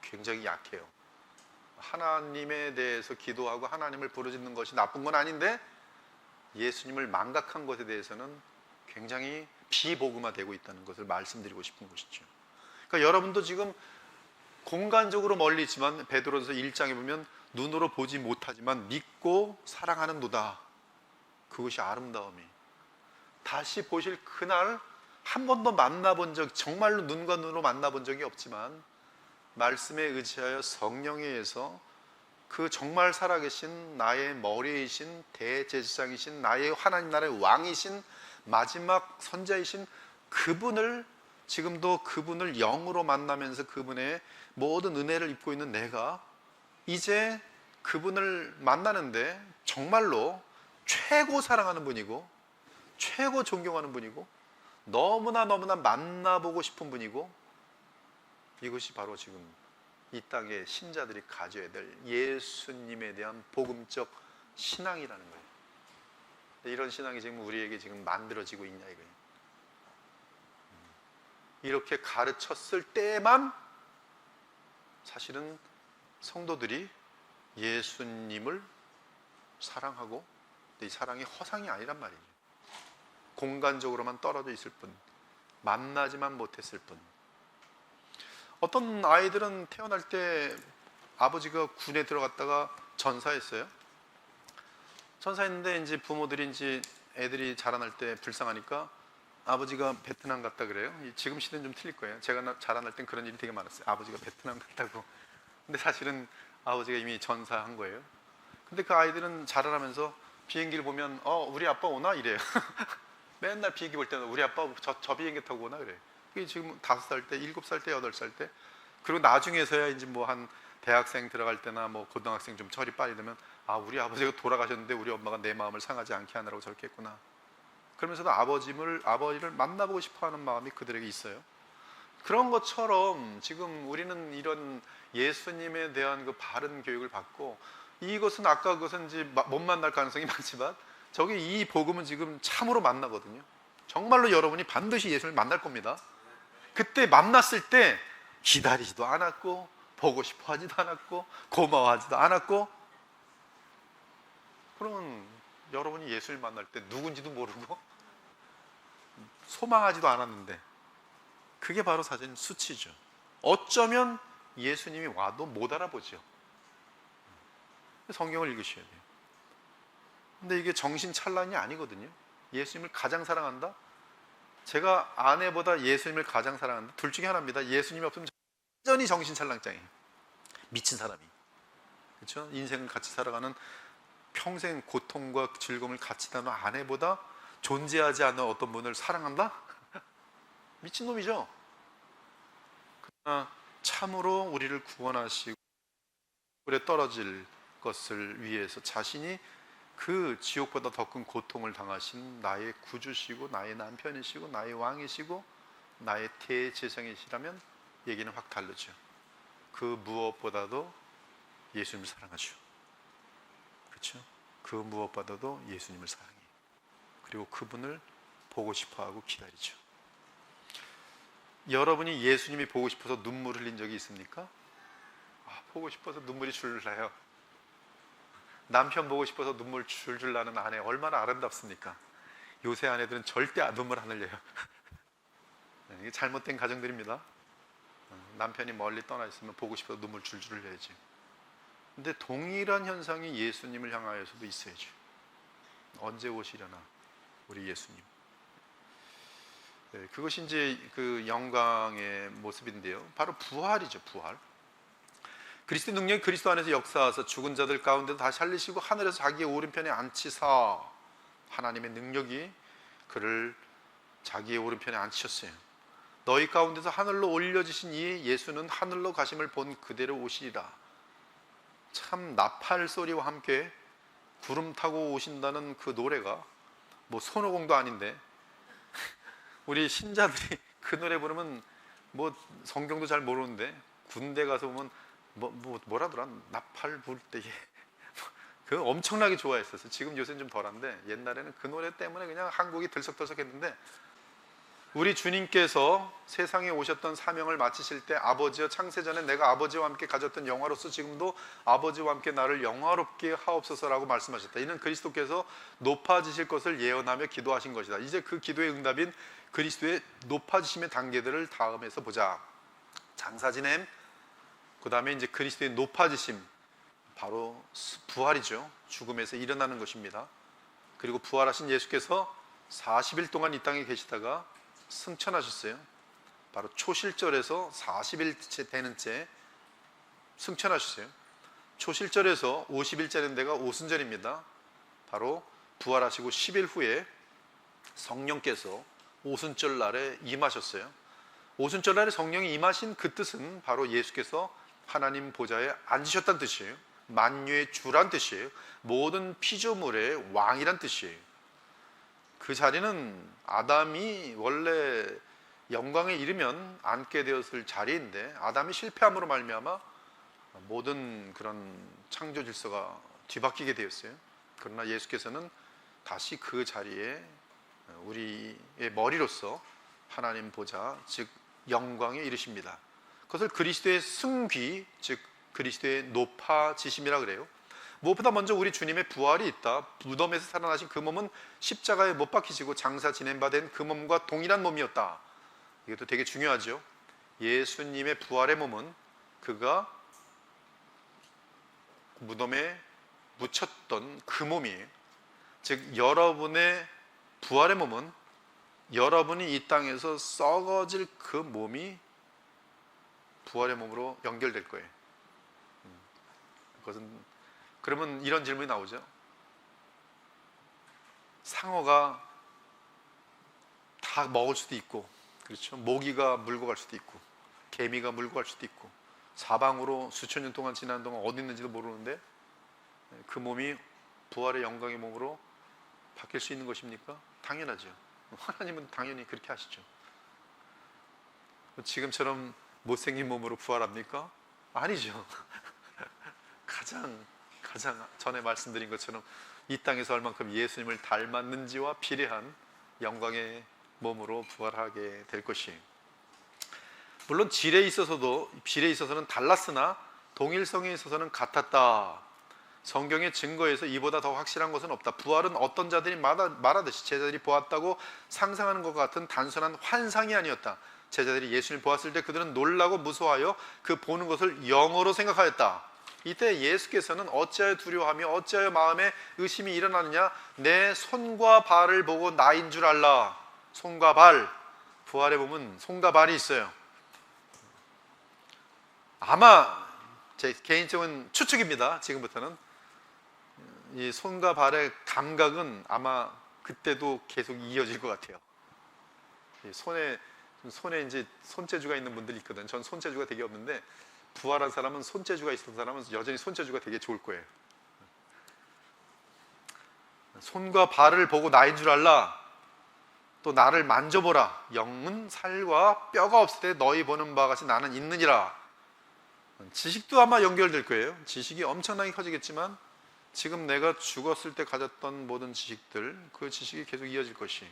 굉장히 약해요. 하나님에 대해서 기도하고 하나님을 부르짖는 것이 나쁜 건 아닌데, 예수님을 망각한 것에 대해서는 굉장히 비복음화되고 있다는 것을 말씀드리고 싶은 것이죠. 그러니까 여러분도 지금 공간적으로 멀리 있지만 베드로전서 1장에 보면 눈으로 보지 못하지만 믿고 사랑하는도다. 그것이 아름다움이. 다시 보실 그날 한 번도 만나본 적, 정말로 눈과 눈으로 만나본 적이 없지만 말씀에 의지하여 성령에 의해서 그 정말 살아계신 나의 머리이신 대제사장이신 나의 하나님 나라의 왕이신 마지막 선자이신 그분을, 지금도 그분을 영으로 만나면서 그분의 모든 은혜를 입고 있는 내가 이제 그분을 만나는데 정말로 최고 사랑하는 분이고 최고 존경하는 분이고 너무나 만나보고 싶은 분이고, 이것이 바로 지금 이 땅의 신자들이 가져야 될 예수님에 대한 복음적 신앙이라는 거예요. 이런 신앙이 지금 우리에게 지금 만들어지고 있냐 이거예요. 이렇게 가르쳤을 때만 사실은 성도들이 예수님을 사랑하고, 이 사랑이 허상이 아니란 말이에요. 공간적으로만 떨어져 있을 뿐, 만나지만 못했을 뿐. 어떤 아이들은 태어날 때 아버지가 군에 들어갔다가 전사했어요. 전사했는데 이제 부모들이 이제 애들이 자라날 때 불쌍하니까 아버지가 베트남 갔다 그래요. 지금 시대는 좀 틀릴 거예요. 제가 자라날 땐 그런 일이 되게 많았어요. 아버지가 베트남 갔다고. 근데 사실은 아버지가 이미 전사한 거예요. 근데 그 아이들은 자라나면서 비행기를 보면 우리 아빠 오나 이래요. 맨날 비행기 볼 때는 우리 아빠 저 비행기 타고 오나 그래요. 그게 지금 5살 때, 7살 때, 8살 때, 그리고 나중에서야 이제 뭐 한 대학생 들어갈 때나 뭐 고등학생 좀 철이 빨리 되면 우리 아버지가 돌아가셨는데 우리 엄마가 내 마음을 상하지 않게 하느라고 저렇게 했구나. 그러면서도 아버지를 만나보고 싶어하는 마음이 그들에게 있어요. 그런 것처럼 지금 우리는 이런 예수님에 대한 그 바른 교육을 받고, 이것은 아까 그것은 이제 못 만날 가능성이 많지만 저기 이 복음은 지금 참으로 만나거든요. 정말로 여러분이 반드시 예수님을 만날 겁니다. 그때 만났을 때 기다리지도 않았고 보고 싶어 하지도 않았고 고마워하지도 않았고, 그러면 여러분이 예수를 만날 때 누군지도 모르고 소망하지도 않았는데, 그게 바로 사실 수치죠. 어쩌면 예수님이 와도 못 알아보죠. 성경을 읽으셔야 돼요. 근데 이게 정신찬란이 아니거든요. 예수님을 가장 사랑한다? 제가 아내보다 예수님을 가장 사랑한다? 둘 중에 하나입니다. 예수님이 없으면 완전히 정신찬란장이에요. 미친 사람이. 그렇죠? 인생을 같이 살아가는, 평생 고통과 즐거움을 같이 나눈 아내보다 존재하지 않는 어떤 분을 사랑한다? 미친놈이죠. 그러나 참으로 우리를 구원하시고 불에 떨어질 것을 위해서 자신이 그 지옥보다 더 큰 고통을 당하신 나의 구주시고 나의 남편이시고 나의 왕이시고 나의 대제사장이시라면 얘기는 확 다르죠. 그 무엇보다도 예수님을 사랑하죠. 그렇죠? 그 무엇보다도 예수님을 사랑해요. 그리고 그분을 보고 싶어하고 기다리죠. 여러분이 예수님이 보고 싶어서 눈물 흘린 적이 있습니까? 보고 싶어서 눈물이 줄줄 나요. 남편 보고 싶어서 눈물 줄줄 나는 아내 얼마나 아름답습니까? 요새 아내들은 절대 눈물 안 흘려요. 이게 잘못된 가정들입니다. 남편이 멀리 떠나 있으면 보고 싶어서 눈물 줄줄 흘려야지. 근데 동일한 현상이 예수님을 향하여서도 있어야죠. 언제 오시려나 우리 예수님. 그것이 이제 그 영광의 모습인데요. 바로 부활이죠. 부활. 그리스도의 능력이 그리스도 안에서 역사하사 죽은 자들 가운데도 다시 살리시고 하늘에서 자기의 오른편에 앉히사, 하나님의 능력이 그를 자기의 오른편에 앉히셨어요. 너희 가운데서 하늘로 올려지신 이 예수는 하늘로 가심을 본 그대로 오시리라. 참 나팔 소리와 함께 구름 타고 오신다는 그 노래가 뭐 손오공도 아닌데 우리 신자들이 그 노래 부르면 뭐 성경도 잘 모르는데 군대 가서 보면 뭐라더라? 나팔 불 때에 그 엄청나게 좋아했었어요. 지금 요새는 좀 덜한데 옛날에는 그 노래 때문에 그냥 한국이 들썩들썩했는데, 우리 주님께서 세상에 오셨던 사명을 마치실 때 아버지여 창세전에 내가 아버지와 함께 가졌던 영화로서 지금도 아버지와 함께 나를 영화롭게 하옵소서라고 말씀하셨다. 이는 그리스도께서 높아지실 것을 예언하며 기도하신 것이다. 이제 그 기도의 응답인 그리스도의 높아지심의 단계들을 다음에서 보자. 장사 지냄, 그 다음에 이제 그리스도의 높아지심, 바로 부활이죠. 죽음에서 일어나는 것입니다. 그리고 부활하신 예수께서 40일 동안 이 땅에 계시다가 승천하셨어요. 바로 초실절에서 40일째 되는 째 승천하셨어요. 초실절에서 50일째 되는 데가 오순절입니다. 바로 부활하시고 10일 후에 성령께서 오순절 날에 임하셨어요. 오순절 날에 성령이 임하신 그 뜻은 바로 예수께서 하나님 보좌에 앉으셨다는 뜻이에요. 만유의 주란 뜻이에요. 모든 피조물의 왕이란 뜻이에요. 그 자리는 아담이 원래 영광에 이르면 앉게 되었을 자리인데 아담이 실패함으로 말미암아 모든 그런 창조 질서가 뒤바뀌게 되었어요. 그러나 예수께서는 다시 그 자리에 우리의 머리로서 하나님 보좌, 즉 영광에 이르십니다. 그것을 그리스도의 승귀, 즉 그리스도의 높아지심이라 그래요. 무엇보다 먼저 우리 주님의 부활이 있다. 무덤에서 살아나신 그 몸은 십자가에 못 박히시고 장사 지낸 바 된 그 몸과 동일한 몸이었다. 이것도 되게 중요하죠. 예수님의 부활의 몸은 그가 무덤에 묻혔던 그 몸이에요. 즉 여러분의 부활의 몸은 여러분이 이 땅에서 썩어질 그 몸이 부활의 몸으로 연결될 거예요. 그것은, 그러면 이런 질문이 나오죠. 상어가 다 먹을 수도 있고, 그렇죠? 모기가 물고 갈 수도 있고, 개미가 물고 갈 수도 있고, 사방으로 수천 년 동안 지나는 동안 어디 있는지도 모르는데 그 몸이 부활의 영광의 몸으로 바뀔 수 있는 것입니까? 당연하죠. 하나님은 당연히 그렇게 하시죠. 지금처럼 못생긴 몸으로 부활합니까? 아니죠. 가장 전에 말씀드린 것처럼 이 땅에서 얼만큼 예수님을 닮았는지와 비례한 영광의 몸으로 부활하게 될 것이에요. 물론 질에 있어서는 달랐으나 동일성에 있어서는 같았다. 성경의 증거에서 이보다 더 확실한 것은 없다. 부활은 어떤 자들이 말하듯이 제자들이 보았다고 상상하는 것 같은 단순한 환상이 아니었다. 제자들이 예수님을 보았을 때 그들은 놀라고 무서워하여 그 보는 것을 영어로 생각하였다. 이때 예수께서는 어찌하여 두려워하며 어찌하여 마음에 의심이 일어나느냐? 내 손과 발을 보고 나인 줄 알라. 손과 발, 부활에 보면 손과 발이 있어요. 아마 제 개인적인 추측입니다. 지금부터는 이 손과 발의 감각은 아마 그때도 계속 이어질 것 같아요. 손에 이제 손재주가 있는 분들이 있거든. 전 손재주가 되게 없는데 부활한 사람은 손재주가 있었던 사람은 여전히 손재주가 되게 좋을 거예요. 손과 발을 보고 나인 줄 알라. 또 나를 만져보라. 영은 살과 뼈가 없을 때 너희 보는 바와 같이 나는 있느니라. 지식도 아마 연결될 거예요. 지식이 엄청나게 커지겠지만 지금 내가 죽었을 때 가졌던 모든 지식들, 그 지식이 계속 이어질 것이.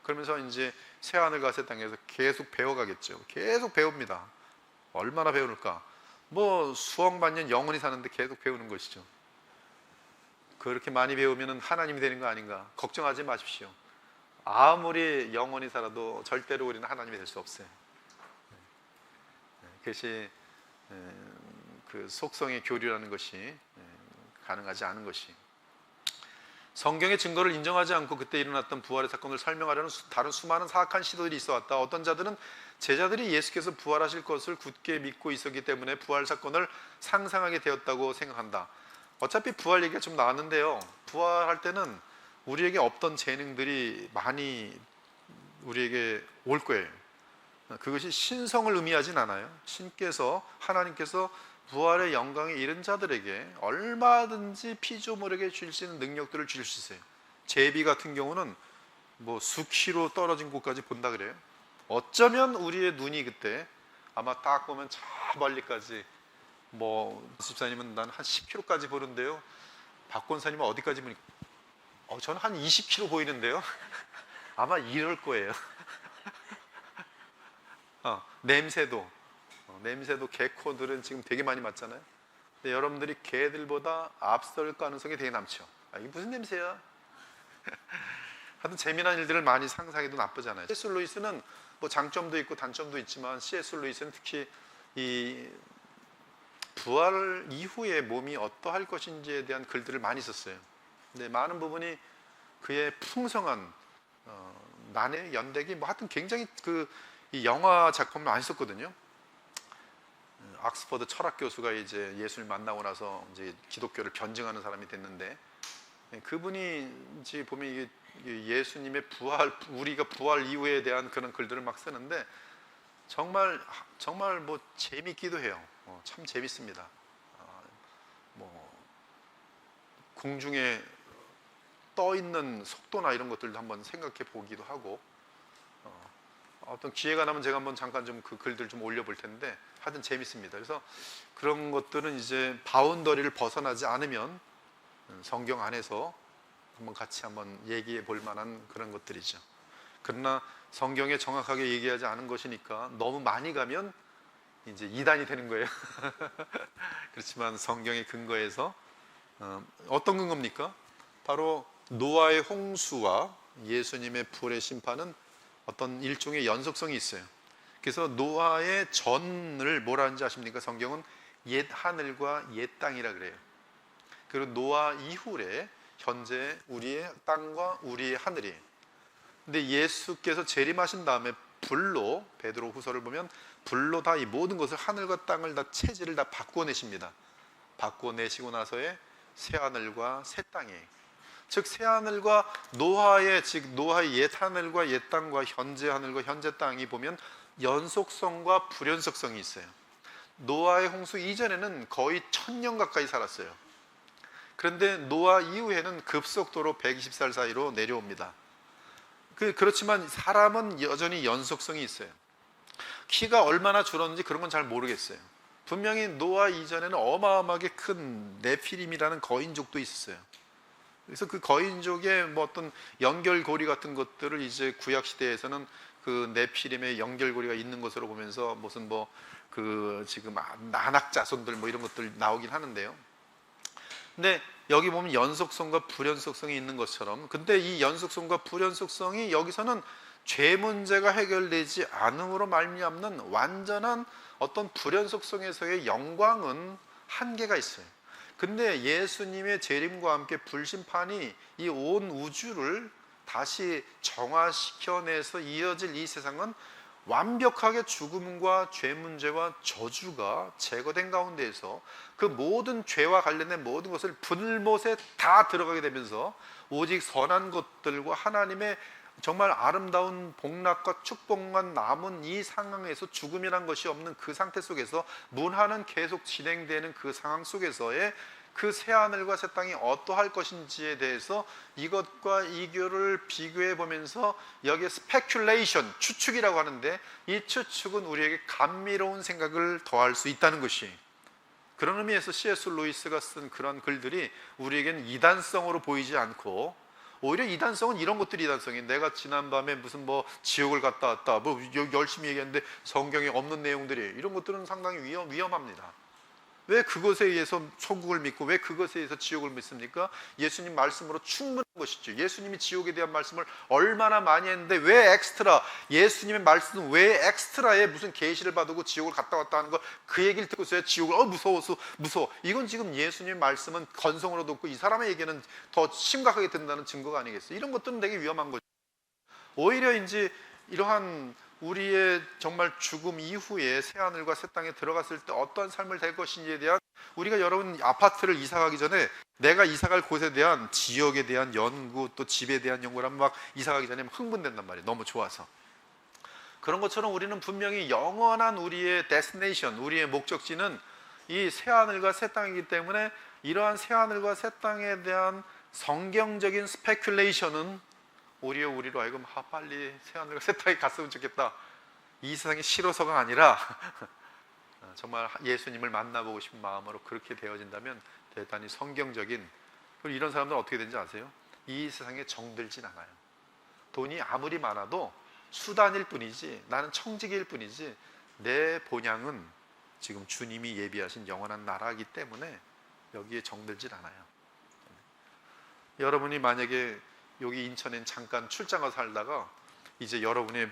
그러면서 이제 새하늘과 새 땅에서 계속 배워가겠죠. 계속 배웁니다. 얼마나 배울까? 뭐 수억만 년 영원히 사는데 계속 배우는 것이죠. 그렇게 많이 배우면 하나님이 되는 거 아닌가? 걱정하지 마십시오. 아무리 영원히 살아도 절대로 우리는 하나님이 될 수 없어요. 그것이 그 속성의 교류라는 것이 가능하지 않은 것이. 성경의 증거를 인정하지 않고 그때 일어났던 부활의 사건을 설명하려는 다른 수많은 사악한 시도들이 있어 왔다. 어떤 자들은 제자들이 예수께서 부활하실 것을 굳게 믿고 있었기 때문에 부활 사건을 상상하게 되었다고 생각한다. 어차피 부활 얘기가 좀 나왔는데요, 부활할 때는 우리에게 없던 재능들이 많이 우리에게 올 거예요. 그것이 신성을 의미하진 않아요. 신께서, 하나님께서 부활의 영광에 이른 자들에게 얼마든지 피조물에게 주실 수 있는 능력들을 주실 수 있어요. 제비 같은 경우는 뭐 수키로 떨어진 곳까지 본다 그래요. 어쩌면 우리의 눈이 그때 아마 딱 보면 저 멀리까지, 뭐 집사님은 난 한 10km까지 보는데요, 박 권사님은 어디까지 보니까 저는 한 20km 보이는데요. 아마 이럴 거예요. 냄새도 개코들은 지금 되게 많이 맡잖아요. 근데 여러분들이 개들보다 앞설 가능성이 되게 남죠. 이게 무슨 냄새야? 하여튼 재미난 일들을 많이 상상해도 나쁘잖아요. C.S. 루이스는 뭐 장점도 있고 단점도 있지만 C.S. 루이스는 특히 이 부활 이후에 몸이 어떠할 것인지에 대한 글들을 많이 썼어요. 근데 많은 부분이 그의 풍성한 난해 연대기, 뭐 하여튼 굉장히 이 영화 작품을 많이 썼거든요. 옥스퍼드 철학 교수가 이제 예수를 만나고 나서 이제 기독교를 변증하는 사람이 됐는데, 그분이 이제 보면 이게 예수님의 부활, 우리가 부활 이후에 대한 그런 글들을 막 쓰는데 정말 뭐 재밌기도 해요. 참 재밌습니다. 뭐 공중에 떠 있는 속도나 이런 것들도 한번 생각해 보기도 하고, 어떤 기회가 나면 제가 한번 잠깐 좀 그 글들 좀 올려볼 텐데 하여튼 재밌습니다. 그래서 그런 것들은 이제 바운더리를 벗어나지 않으면 성경 안에서 한번 같이 한번 얘기해 볼 만한 그런 것들이죠. 그러나 성경에 정확하게 얘기하지 않은 것이니까 너무 많이 가면 이제 이단이 되는 거예요. 그렇지만 성경의 근거에서 어떤 근거입니까? 바로 노아의 홍수와 예수님의 불의 심판은 어떤 일종의 연속성이 있어요. 그래서 노아의 전을 뭐라 하는지 아십니까? 성경은 옛 하늘과 옛 땅이라 그래요. 그리고 노아 이후에 현재 우리의 땅과 우리의 하늘이에요. 근데 예수께서 재림하신 다음에 불로, 베드로 후서를 보면 불로 다 이 모든 것을, 하늘과 땅을 다, 체질을 다 바꿔내십니다. 바꿔내시고 나서의 새 하늘과 새 땅이에요. 즉 새하늘과 노아의 옛 하늘과 옛 땅과 현재 하늘과 현재 땅이 보면 연속성과 불연속성이 있어요. 노아의 홍수 이전에는 거의 1000년 가까이 살았어요. 그런데 노아 이후에는 급속도로 120살 사이로 내려옵니다. 그렇지만 사람은 여전히 연속성이 있어요. 키가 얼마나 줄었는지 그런 건 잘 모르겠어요. 분명히 노아 이전에는 어마어마하게 큰 네피림이라는 거인족도 있었어요. 그래서 그 거인족의 뭐 어떤 연결고리 같은 것들을 이제 구약 시대에서는 그 네피림의 연결고리가 있는 것으로 보면서 무슨 뭐 그 지금 난악 자손들 뭐 이런 것들 나오긴 하는데요. 근데 여기 보면 연속성과 불연속성이 있는 것처럼, 근데 이 연속성과 불연속성이 여기서는 죄 문제가 해결되지 않음으로 말미암는 완전한 어떤 불연속성에서의 영광은 한계가 있어요. 근데 예수님의 재림과 함께 불심판이 이 온 우주를 다시 정화시켜내서 이어질 이 세상은 완벽하게 죽음과 죄 문제와 저주가 제거된 가운데에서 그 모든 죄와 관련된 모든 것을 불못에 다 들어가게 되면서 오직 선한 것들과 하나님의 정말 아름다운 복락과 축복만 남은 이 상황에서 죽음이란 것이 없는 그 상태 속에서 문화는 계속 진행되는 그 상황 속에서의 그 새하늘과 새 땅이 어떠할 것인지에 대해서 이것과 이교를 비교해 보면서 여기에 스페큘레이션, 추측이라고 하는데, 이 추측은 우리에게 감미로운 생각을 더할 수 있다는 것이, 그런 의미에서 C.S. 루이스가 쓴 그런 글들이 우리에겐 이단성으로 보이지 않고, 오히려 이단성은 이런 것들이 이단성이, 내가 지난밤에 무슨 뭐 지옥을 갔다 왔다, 뭐 열심히 얘기했는데 성경에 없는 내용들이, 이런 것들은 상당히 위험합니다. 왜 그것에 의해서 천국을 믿고 왜 그것에 의해서 지옥을 믿습니까? 예수님 말씀으로 충분한 것이죠. 예수님이 지옥에 대한 말씀을 얼마나 많이 했는데 왜 엑스트라, 예수님의 말씀은 왜 엑스트라에 무슨 계시를 받고 지옥을 갔다 왔다 하는 거, 그 얘기를 듣고서야 지옥을 무서워서 무서워. 이건 지금 예수님의 말씀은 건성으로 듣고 이 사람에게는 더 심각하게 된다는 증거가 아니겠어요? 이런 것들은 되게 위험한 거죠. 오히려 이제 이러한 우리의 정말 죽음 이후에 새하늘과 새 땅에 들어갔을 때 어떠한 삶을 될 것인지에 대한, 우리가 여러분 아파트를 이사 가기 전에 내가 이사 갈 곳에 대한 지역에 대한 연구, 또 집에 대한 연구를 하면 막 이사 가기 전에 흥분된단 말이에요. 너무 좋아서. 그런 것처럼 우리는 분명히 영원한 우리의 데스티네이션, 우리의 목적지는 이 새하늘과 새 땅이기 때문에 이러한 새하늘과 새 땅에 대한 성경적인 스페큘레이션은 우리로 하여금 빨리 새하늘과 새 땅에 갔으면 좋겠다, 이 세상이 싫어서가 아니라 정말 예수님을 만나보고 싶은 마음으로 그렇게 되어진다면 대단히 성경적인, 그리고 이런 사람들은 어떻게 되는지 아세요? 이 세상에 정들진 않아요. 돈이 아무리 많아도 수단일 뿐이지, 나는 청지기일 뿐이지, 내 본향은 지금 주님이 예비하신 영원한 나라이기 때문에 여기에 정들진 않아요. 여러분이 만약에 여기 인천에 잠깐 출장 가서 살다가 이제 여러분의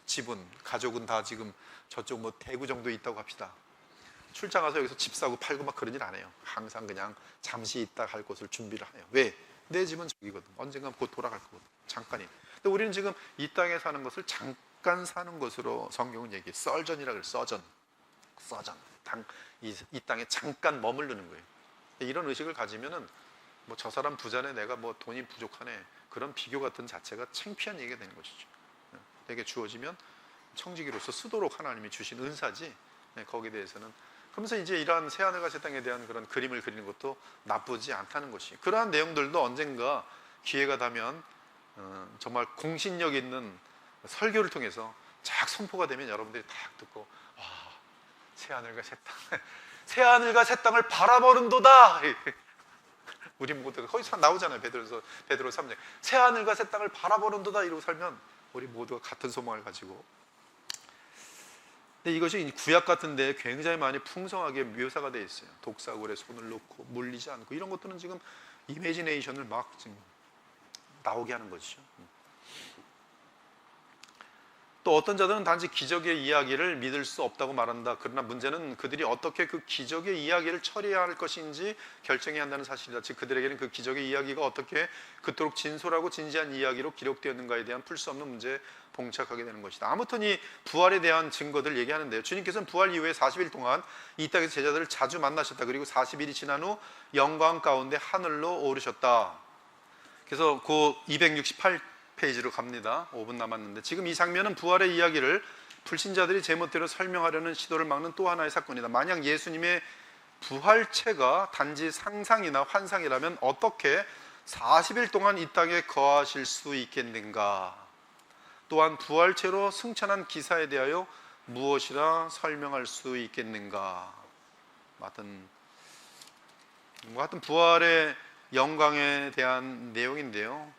집은, 가족은 다 지금 저쪽 뭐 대구 정도 있다고 합시다. 출장 가서 여기서 집 사고 팔고 막 그러진 않아요. 항상 그냥 잠시 있다 갈 곳을 준비를 해요. 왜? 내 집은 저기거든. 언젠간 곧 돌아갈 거거든. 잠깐이. 근데 우리는 지금 이 땅에 사는 것을 잠깐 사는 것으로 성경은 얘기해. 썰전이라 그래. 서전. 이 땅에 잠깐 머무르는 거예요. 이런 의식을 가지면은 뭐 저 사람 부자네, 내가 뭐 돈이 부족하네, 그런 비교 같은 자체가 창피한 얘기가 되는 것이죠. 내게 주어지면 청지기로서 쓰도록 하나님이 주신 은사지, 거기에 대해서는. 그러면서 이제 이러한 새하늘과 새 땅에 대한 그런 그림을 그리는 것도 나쁘지 않다는 것이, 그러한 내용들도 언젠가 기회가 되면 정말 공신력 있는 설교를 통해서 쫙 선포가 되면 여러분들이 딱 듣고, 와, 새하늘과 새 땅, 새하늘과 새 땅을 바라보는도다. 우리 모두가 거기서 나오잖아요. 베드로 3장, 새하늘과 새 땅을 바라보는도다 이러고 살면 우리 모두가 같은 소망을 가지고. 근데 이것이 구약 같은데 굉장히 많이 풍성하게 묘사가 되어 있어요. 독사골에 손을 놓고 물리지 않고, 이런 것들은 지금 이미지네이션을 막 지금 나오게 하는 것이죠. 또 어떤 자들은 단지 기적의 이야기를 믿을 수 없다고 말한다. 그러나 문제는 그들이 어떻게 그 기적의 이야기를 처리해야 할 것인지 결정해야 한다는 사실이다. 즉 그들에게는 그 기적의 이야기가 어떻게 그토록 진솔하고 진지한 이야기로 기록되었는가에 대한 풀 수 없는 문제에 봉착하게 되는 것이다. 아무튼 이 부활에 대한 증거들 얘기하는데요, 주님께서는 부활 이후에 40일 동안 이 땅에서 제자들을 자주 만나셨다. 그리고 40일이 지난 후 영광 가운데 하늘로 오르셨다. 그래서 그 268페이지로 갑니다. 5분 남았는데, 지금 이 장면은 부활의 이야기를 불신자들이 제멋대로 설명하려는 시도를 막는 또 하나의 사건이다. 만약 예수님의 부활체가 단지 상상이나 환상이라면 어떻게 40일 동안 이 땅에 거하실 수 있겠는가? 또한 부활체로 승천한 기사에 대하여 무엇이라 설명할 수 있겠는가? 하여튼 부활의 영광에 대한 내용인데요,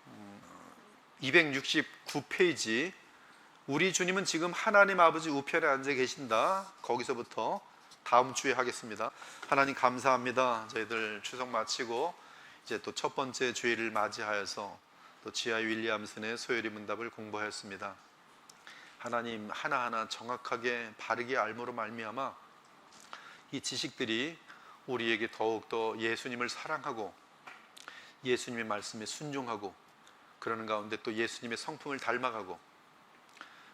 269페이지, 우리 주님은 지금 하나님 아버지 우편에 앉아 계신다. 거기서부터 다음 주에 하겠습니다. 하나님 감사합니다. 저희들 추석 마치고 이제 또 첫 번째 주일을 맞이하여서 또 지하 윌리엄슨의 소요리 문답을 공부하였습니다. 하나님 하나하나 정확하게 바르게 알므로 말미암아 이 지식들이 우리에게 더욱더 예수님을 사랑하고 예수님의 말씀에 순종하고, 그러는 가운데 또 예수님의 성품을 닮아가고,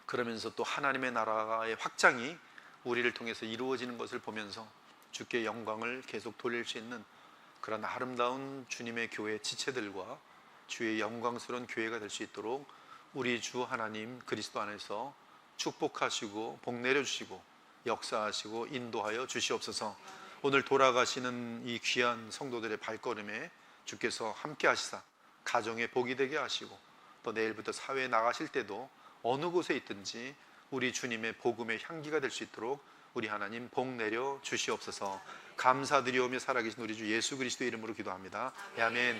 그러면서 또 하나님의 나라의 확장이 우리를 통해서 이루어지는 것을 보면서 주께 영광을 계속 돌릴 수 있는 그런 아름다운 주님의 교회 지체들과 주의 영광스러운 교회가 될 수 있도록 우리 주 하나님 그리스도 안에서 축복하시고 복 내려주시고 역사하시고 인도하여 주시옵소서. 오늘 돌아가시는 이 귀한 성도들의 발걸음에 주께서 함께 하시사 가정에 복이 되게 하시고 또 내일부터 사회에 나가실 때도 어느 곳에 있든지 우리 주님의 복음의 향기가 될 수 있도록 우리 하나님 복 내려 주시옵소서. 감사드리오며 살아계신 우리 주 예수 그리스도의 이름으로 기도합니다. 아멘.